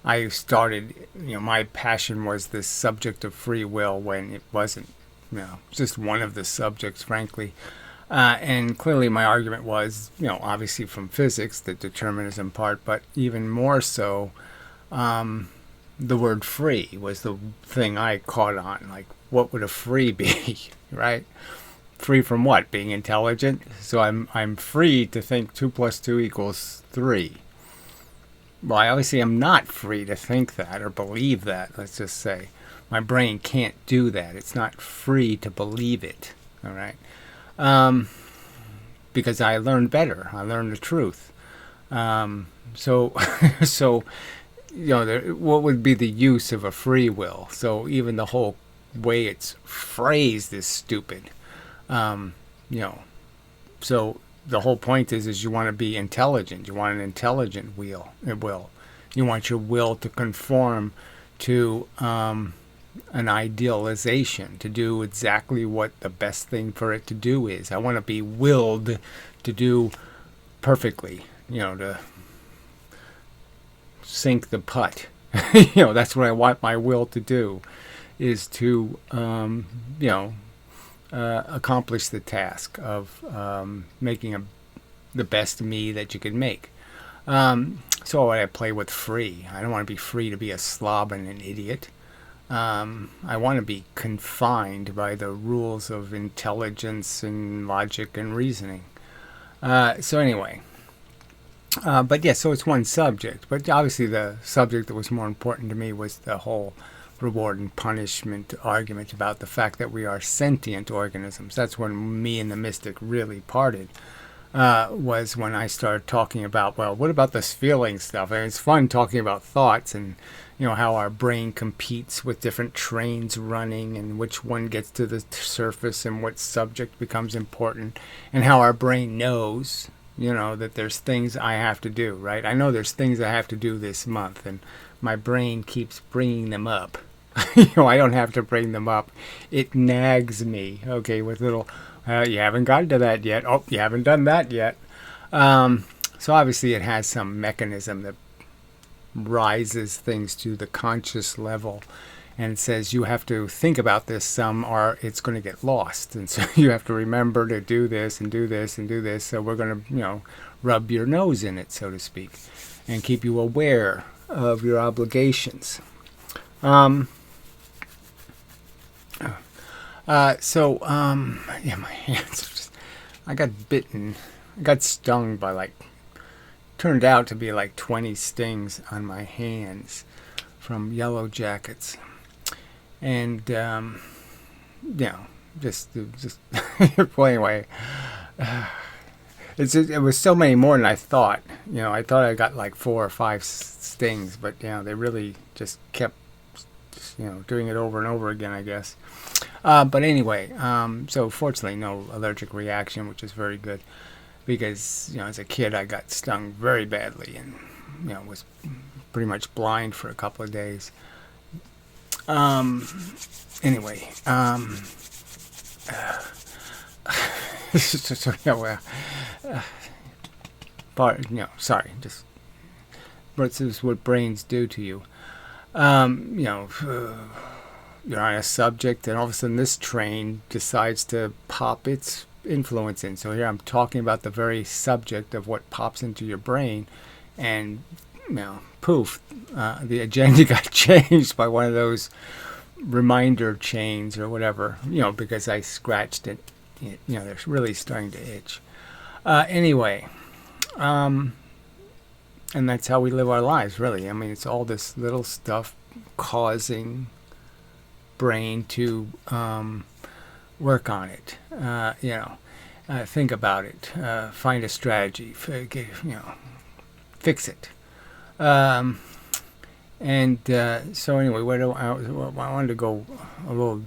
I started, my passion was this subject of free will when it wasn't, just one of the subjects, frankly. And clearly my argument was, obviously from physics, the determinism part, but even more so, the word free was the thing I caught on. Like, what would a free be, right? Free from what? Being intelligent? So I'm free to think 2 + 2 = 3. Well, I obviously am not free to think that or believe that, let's just say. My brain can't do that. It's not free to believe it, all right? Because I learned better. I learned the truth. So, what would be the use of a free will? So even the whole way it's phrased is stupid. So the whole point is you want to be intelligent. You want an intelligent will. You want your will to conform to an idealization, to do exactly what the best thing for it to do is. I want to be willed to do perfectly, to sink the putt. That's what I want my will to do, is to, accomplish the task of making the best me that you can make. So I play with free. I don't want to be free to be a slob and an idiot. I want to be confined by the rules of intelligence and logic and reasoning. So anyway, but yeah, so it's one subject. But obviously the subject that was more important to me was the whole reward and punishment argument about the fact that we are sentient organisms. That's when me and the mystic really parted. Was when I started talking about, well, what about this feeling stuff? I mean, it's fun talking about thoughts and, how our brain competes with different trains running and which one gets to the surface and what subject becomes important, and how our brain knows, that there's things I have to do, right? I know there's things I have to do this month, and my brain keeps bringing them up. I don't have to bring them up. It nags me, with little... you haven't gotten to that yet. Oh, you haven't done that yet. So obviously it has some mechanism that rises things to the conscious level And it says you have to think about this some, or it's going to get lost. And so you have to remember to do this and do this and do this. So we're going to, rub your nose in it, so to speak, and keep you aware of your obligations. Yeah, my hands are just, I got bitten. I got stung by turned out to be 20 stings on my hands from yellow jackets. And, just well, anyway, it was so many more than I thought. I thought I got 4 or 5 stings, but, they really just kept, doing it over and over again, I guess. But anyway, so fortunately no allergic reaction, which is very good, because, as a kid I got stung very badly and, was pretty much blind for a couple of days. Anyway, so, sorry, just, this is what brains do to you. You're on a subject, and all of a sudden this train decides to pop its influence in. So here I'm talking about the very subject of what pops into your brain, and poof, the agenda got changed by one of those reminder chains or whatever, because I scratched it. They're really starting to itch. Anyway, and that's how we live our lives, really. I mean, it's all this little stuff causing brain to work on it. Think about it. Find a strategy. Fix it. So anyway, I wanted to go a little.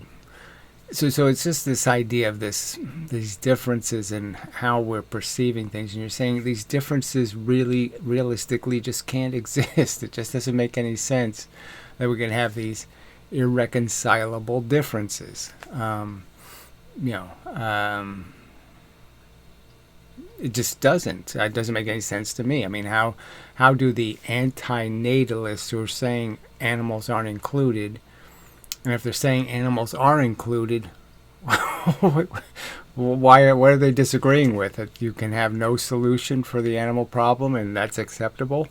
So it's just this idea of these differences in how we're perceiving things, and you're saying these differences really, realistically, just can't exist. It just doesn't make any sense that we can have these irreconcilable differences. It just doesn't. It doesn't make any sense to me. I mean, how do the anti-natalists who are saying animals aren't included, and if they're saying animals are included, what are they disagreeing with? That you can have no solution for the animal problem and that's acceptable?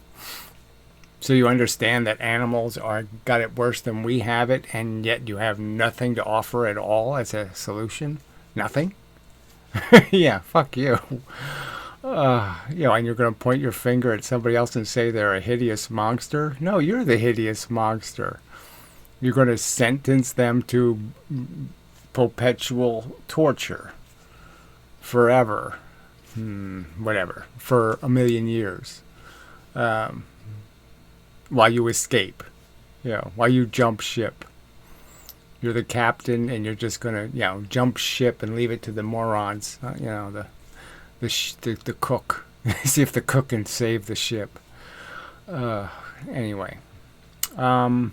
So you understand that animals got it worse than we have it, and yet you have nothing to offer at all as a solution? Nothing? Yeah, fuck you. And you're going to point your finger at somebody else and say they're a hideous monster? No, you're the hideous monster. You're going to sentence them to perpetual torture forever. Whatever. For 1,000,000 years. While you escape. While you jump ship. You're the captain, and you're just going to, jump ship and leave it to the morons. The cook. See if the cook can save the ship. Anyway. Not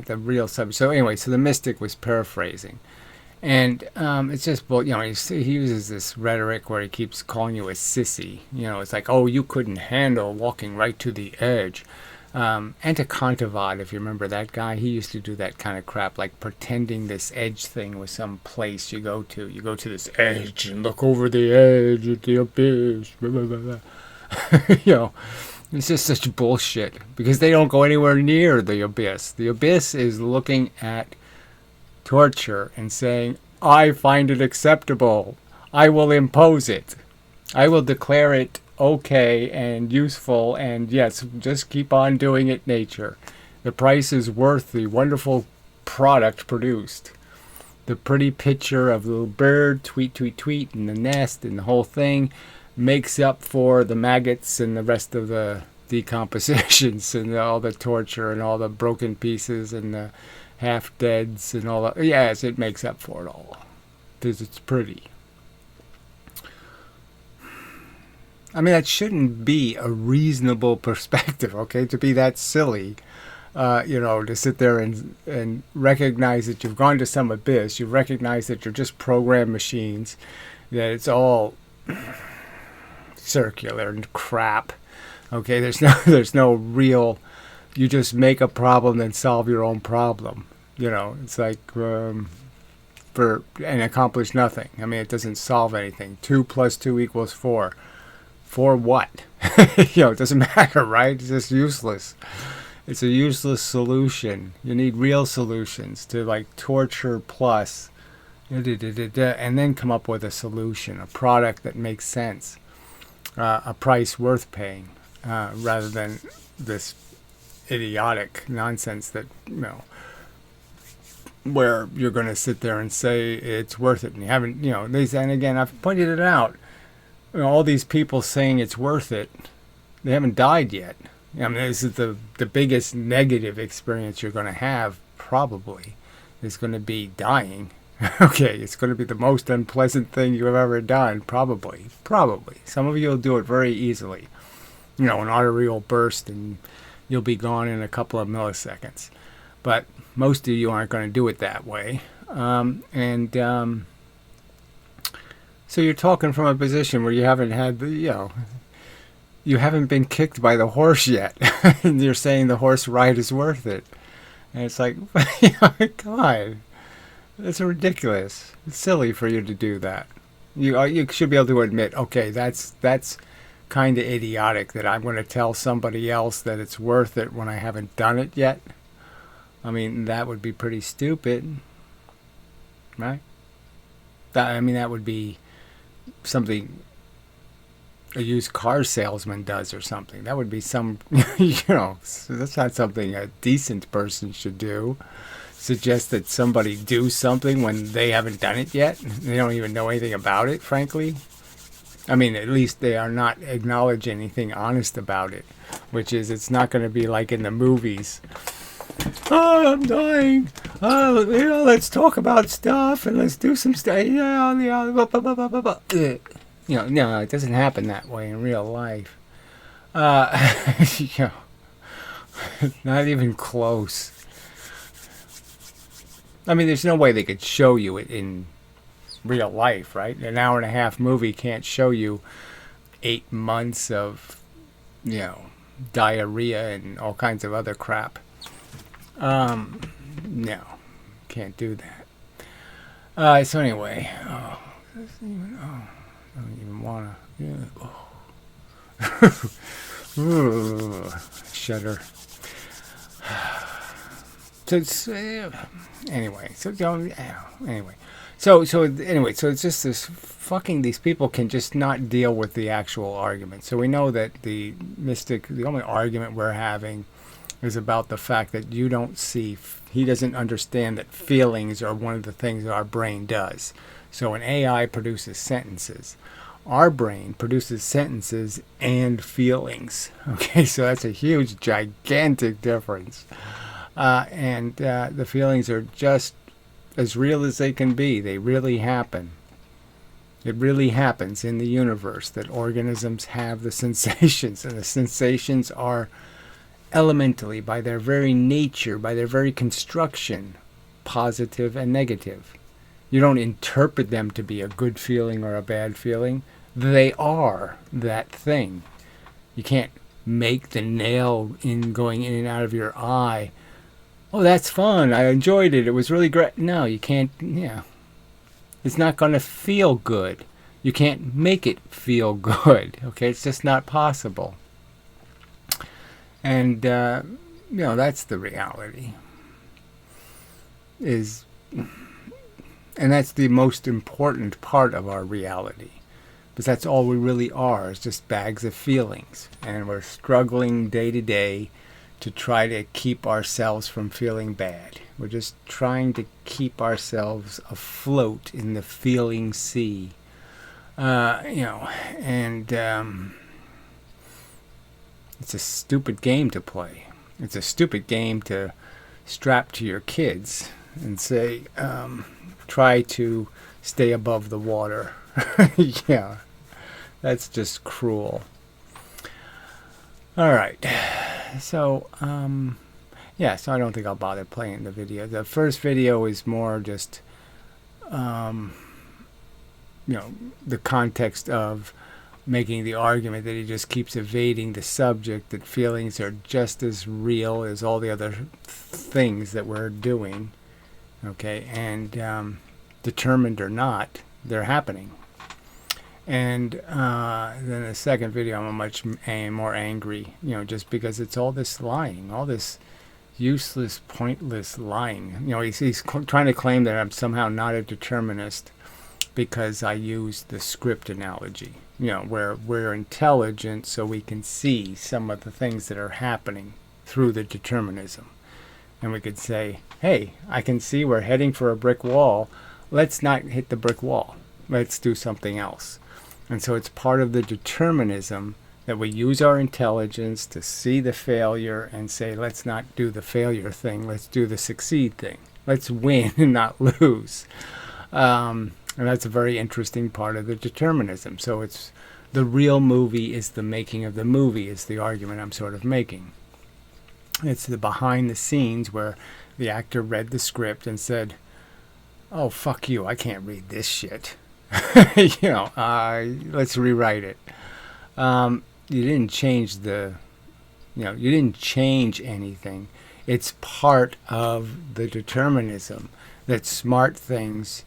the real subject. So anyway, so the mystic was paraphrasing. And it's just, he uses this rhetoric where he keeps calling you a sissy. It's like, oh, you couldn't handle walking right to the edge. Anton, if you remember that guy, he used to do that kind of crap, like pretending this edge thing was some place you go to. You go to this edge and look over the edge at the abyss. Blah, blah, blah, blah. It's just such bullshit, because they don't go anywhere near the abyss. The abyss is looking at torture and saying, I find it acceptable. I will impose it. I will declare it okay and useful, and yes, just keep on doing it, nature. The price is worth the wonderful product produced. The pretty picture of the little bird, tweet, tweet, tweet, and the nest and the whole thing makes up for the maggots and the rest of the decompositions and all the torture and all the broken pieces and the half-deads and all that. Yes, it makes up for it all, because it's pretty. I mean, that shouldn't be a reasonable perspective, okay, to be that silly, to sit there and recognize that you've gone to some abyss, you recognize that you're just programmed machines, that it's all circular and crap, okay, there's no real you just make a problem and solve your own problem. You know, it's like and accomplish nothing. I mean, it doesn't solve anything. 2 + 2 = 4. For what? You know, it doesn't matter, right? It's just useless. It's a useless solution. You need real solutions to like torture plus, and then come up with a solution, a product that makes sense, a price worth paying, rather than this idiotic nonsense that, you know, where you're going to sit there and say it's worth it, and you haven't, you know, and again, I've pointed it out, you know, all these people saying it's worth it, they haven't died yet. I mean, this is the biggest negative experience you're going to have, probably, is going to be dying. Okay, it's going to be the most unpleasant thing you've ever done, probably. Some of you will do it very easily. You know, an artery will burst and you'll be gone in a couple of milliseconds. But most of you aren't going to do it that way. So you're talking from a position where you haven't had the, you know, you haven't been kicked by the horse yet. And you're saying the horse ride is worth it. And it's like, come on. It's ridiculous. It's silly for you to do that. You should be able to admit, okay, that's kind of idiotic that I'm going to tell somebody else that it's worth it when I haven't done it yet. I mean, that would be pretty stupid, right? That would be something a used car salesman does or something. That would be some, you know, that's not something a decent person should do. Suggest that somebody do something when they haven't done it yet. They don't even know anything about it, frankly. I mean, at least they are not acknowledging anything honest about it, which is, it's not going to be like in the movies. Oh, I'm dying. Oh, you know, let's talk about stuff and let's do some stuff. Yeah. You know, no, it doesn't happen that way in real life. You know, not even close. I mean, there's no way they could show you it in real life, right? An 1.5-hour movie can't show you 8 months of, you know, diarrhea and all kinds of other crap. No, can't do that. So anyway, I don't even wanna. Yeah. Shudder. So it's, anyway. So it's just this fucking. These people can just not deal with the actual argument. So we know that the only argument we're having is about the fact that you don't see, he doesn't understand that feelings are one of the things that our brain does. So an AI produces sentences. Our brain produces sentences and feelings. Okay, so that's a huge, gigantic difference. And the feelings are just as real as they can be. They really happen. It really happens in the universe that organisms have the sensations, and the sensations are elementally, by their very nature, by their very construction, positive and negative. You don't interpret them to be a good feeling or a bad feeling. They are that thing. You can't make the nail going in and out of your eye. Oh, that's fun. I enjoyed it. It was really great. No, you can't. Yeah. It's not going to feel good. You can't make it feel good. Okay, it's just not possible. And, you know, that's the reality. And that's the most important part of our reality. Because that's all we really are, is just bags of feelings. And we're struggling day to day to try to keep ourselves from feeling bad. We're just trying to keep ourselves afloat in the feeling sea. You know, and it's a stupid game to play. It's a stupid game to strap to your kids and say, try to stay above the water. Yeah, that's just cruel. All right. So, yeah, so I don't think I'll bother playing the video. The first video is more just, you know, the context of making the argument that he just keeps evading the subject, that feelings are just as real as all the other things that we're doing, okay, and determined or not, they're happening. And then the second video, I'm much more angry, just because it's all this lying, all this useless, pointless lying. He's trying to claim that I'm somehow not a determinist because I use the script analogy, where we're intelligent so we can see some of the things that are happening through the determinism. And we could say, hey, I can see we're heading for a brick wall. Let's not hit the brick wall. Let's do something else. And so it's part of the determinism that we use our intelligence to see the failure and say, let's not do the failure thing. Let's do the succeed thing. Let's win and not lose. And that's a very interesting part of the determinism. So it's the real movie is the making of the movie is the argument I'm sort of making. It's the behind the scenes where the actor read the script and said, oh, fuck you, I can't read this shit. Let's rewrite it. You didn't change you didn't change anything. It's part of the determinism that smart things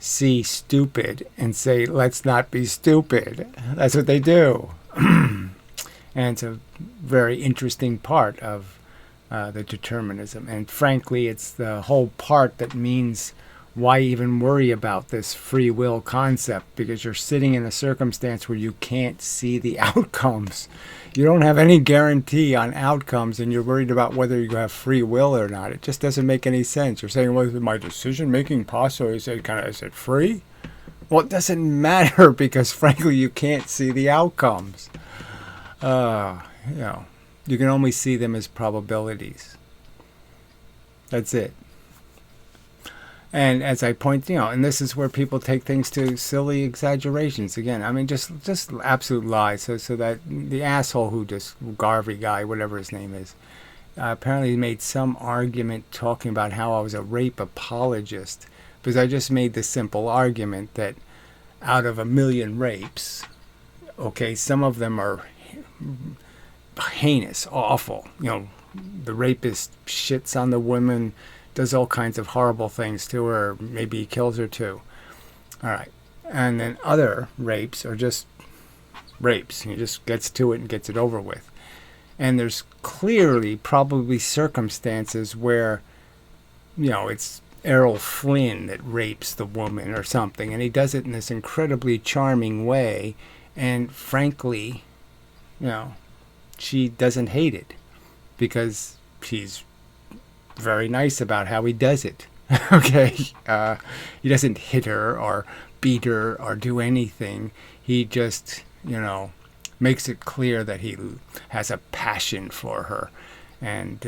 see stupid and say, let's not be stupid. That's what they do. And it's a very interesting part of the determinism. And frankly, it's the whole part that means why even worry about this free will concept? Because you're sitting in a circumstance where you can't see the outcomes. You don't have any guarantee on outcomes, and you're worried about whether you have free will or not. It just doesn't make any sense. You're saying, well, is my decision-making possible? Is it free? Well, it doesn't matter because, frankly, you can't see the outcomes. You can only see them as probabilities. That's it. And as I point, and this is where people take things to silly exaggerations again. I mean, just absolute lies. So that the asshole who just, Garvey guy, whatever his name is, apparently made some argument talking about how I was a rape apologist. Because I just made the simple argument that out of 1 million rapes, okay, some of them are heinous, awful. The rapist shits on the woman, does all kinds of horrible things to her, maybe he kills her too. All right. And then other rapes are just rapes. He just gets to it and gets it over with. And there's clearly probably circumstances where, it's Errol Flynn that rapes the woman or something, and he does it in this incredibly charming way, and frankly, she doesn't hate it because he's very nice about how he does it. Okay, he doesn't hit her or beat her or do anything. He just, makes it clear that he has a passion for her, and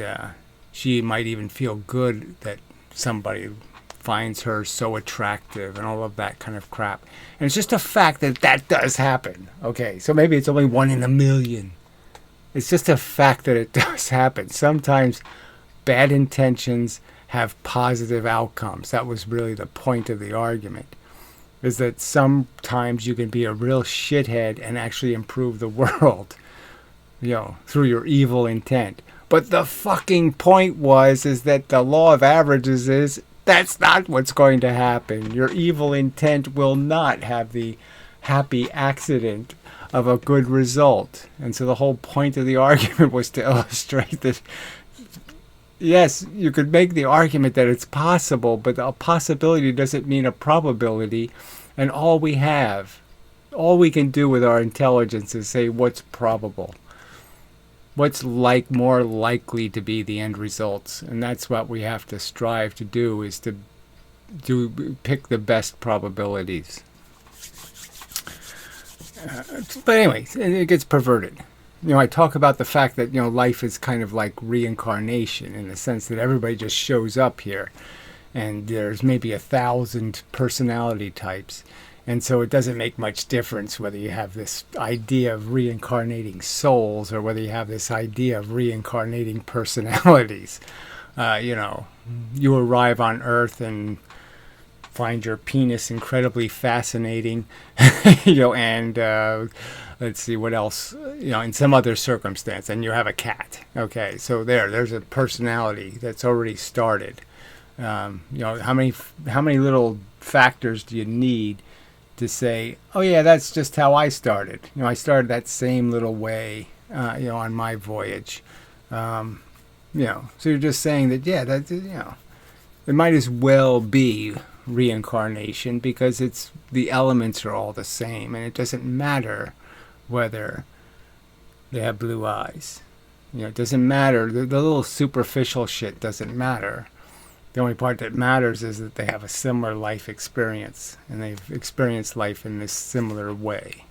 she might even feel good that somebody finds her so attractive and all of that kind of crap. And it's just a fact that does happen. Okay, so maybe it's only 1 in 1 million. It's just a fact that it does happen. Sometimes bad intentions have positive outcomes. That was really the point of the argument, is that sometimes you can be a real shithead and actually improve the world, through your evil intent. But the fucking point is that the law of averages is that's not what's going to happen. Your evil intent will not have the happy accident of a good result. And so the whole point of the argument was to illustrate that yes, you could make the argument that it's possible, but a possibility doesn't mean a probability. And all we can do with our intelligence is say what's probable. What's more likely to be the end results. And that's what we have to strive to do, is to pick the best probabilities. But anyway, it gets perverted. I talk about the fact that, life is kind of like reincarnation in the sense that everybody just shows up here and there's maybe 1,000 personality types. And so it doesn't make much difference whether you have this idea of reincarnating souls or whether you have this idea of reincarnating personalities. You arrive on Earth and find your penis incredibly fascinating, and let's see what else, in some other circumstance, and you have a cat. Okay, so there's a personality that's already started. How many little factors do you need to say, oh yeah, that's just how I started. I started that same little way, on my voyage. So you're just saying that, yeah, that, it might as well be reincarnation because the elements are all the same, and it doesn't matter whether they have blue eyes. It doesn't matter. The little superficial shit doesn't matter. The only part that matters is that they have a similar life experience, and they've experienced life in this similar way.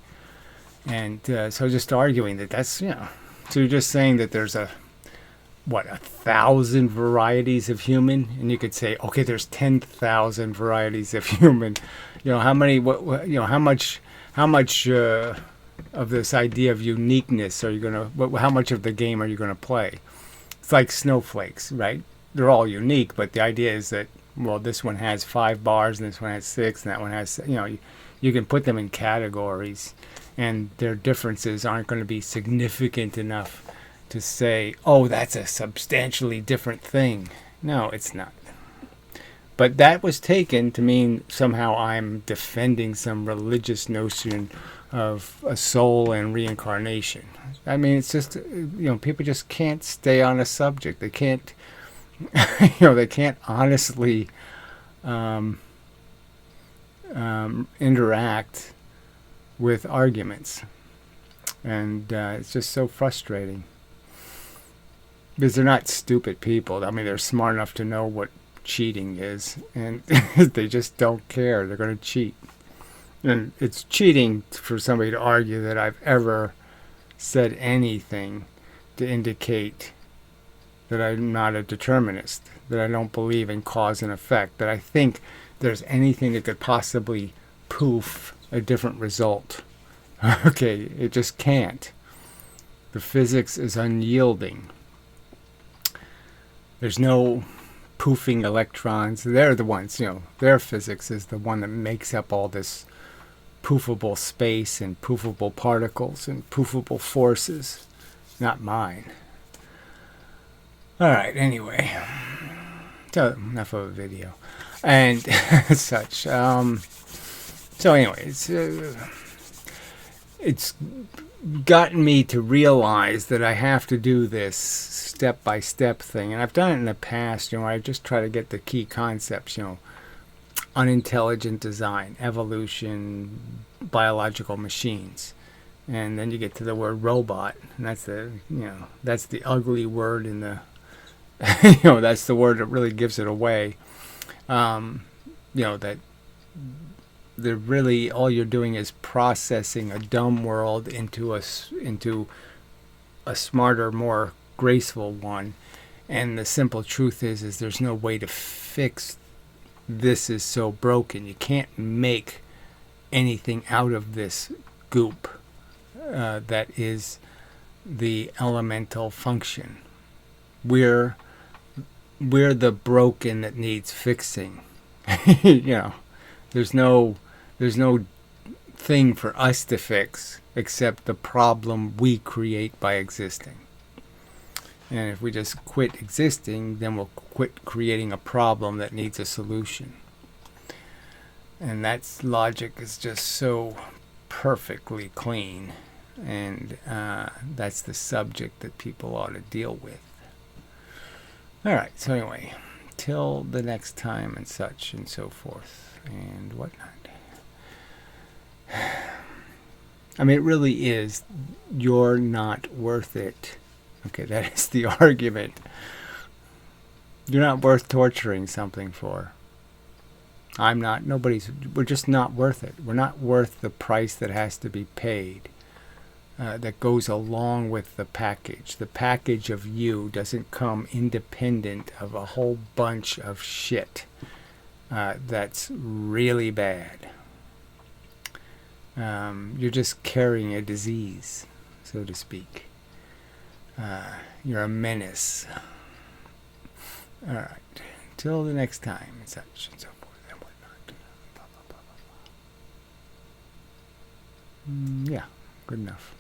And so just arguing that's, so you're just saying that there's 1,000 varieties of human, and you could say, okay, there's 10,000 varieties of human. How many? How much of this idea of uniqueness are you gonna? How much of the game are you gonna play? It's like snowflakes, right? They're all unique, but the idea is that, well, this one has 5 bars, and this one has 6, and that one has, you can put them in categories, and their differences aren't going to be significant enough to say, oh, that's a substantially different thing. No, it's not. But that was taken to mean somehow I'm defending some religious notion of a soul and reincarnation. I mean, it's just, people just can't stay on a subject. They can't, they can't honestly interact with arguments. And it's just so frustrating. Because they're not stupid people. I mean, they're smart enough to know what cheating is, and they just don't care. They're going to cheat. And it's cheating for somebody to argue that I've ever said anything to indicate that I'm not a determinist, that I don't believe in cause and effect, that I think there's anything that could possibly poof a different result. Okay, it just can't. The physics is unyielding. There's no poofing electrons. They're the ones, their physics is the one that makes up all this poofable space and poofable particles and poofable forces, not mine. All right, anyway. So, enough of a video. And such. So anyway, it's gotten me to realize that I have to do this step-by-step thing. And I've done it in the past, I just try to get the key concepts, unintelligent design, evolution, biological machines. And then you get to the word robot, and that's the ugly word in the, that's the word that really gives it away. That they're really, all you're doing is processing a dumb world into a smarter, more graceful one. And the simple truth is there's no way to fix this is so broken. You can't make anything out of this goop that is the elemental function. We're the broken that needs fixing. There's no thing for us to fix except the problem we create by existing. And if we just quit existing, then we'll quit creating a problem that needs a solution. And that's logic is just so perfectly clean. And that's the subject that people ought to deal with. All right, so anyway, till the next time and such and so forth and whatnot. I mean, it really is, you're not worth it. Okay, that is the argument. You're not worth torturing something for. I'm not. We're just not worth it. We're not worth the price that has to be paid. That goes along with the package. The package of you doesn't come independent of a whole bunch of shit that's really bad. You're just carrying a disease, so to speak. You're a menace. All right. Till the next time, and such and so forth and whatnot. Good enough.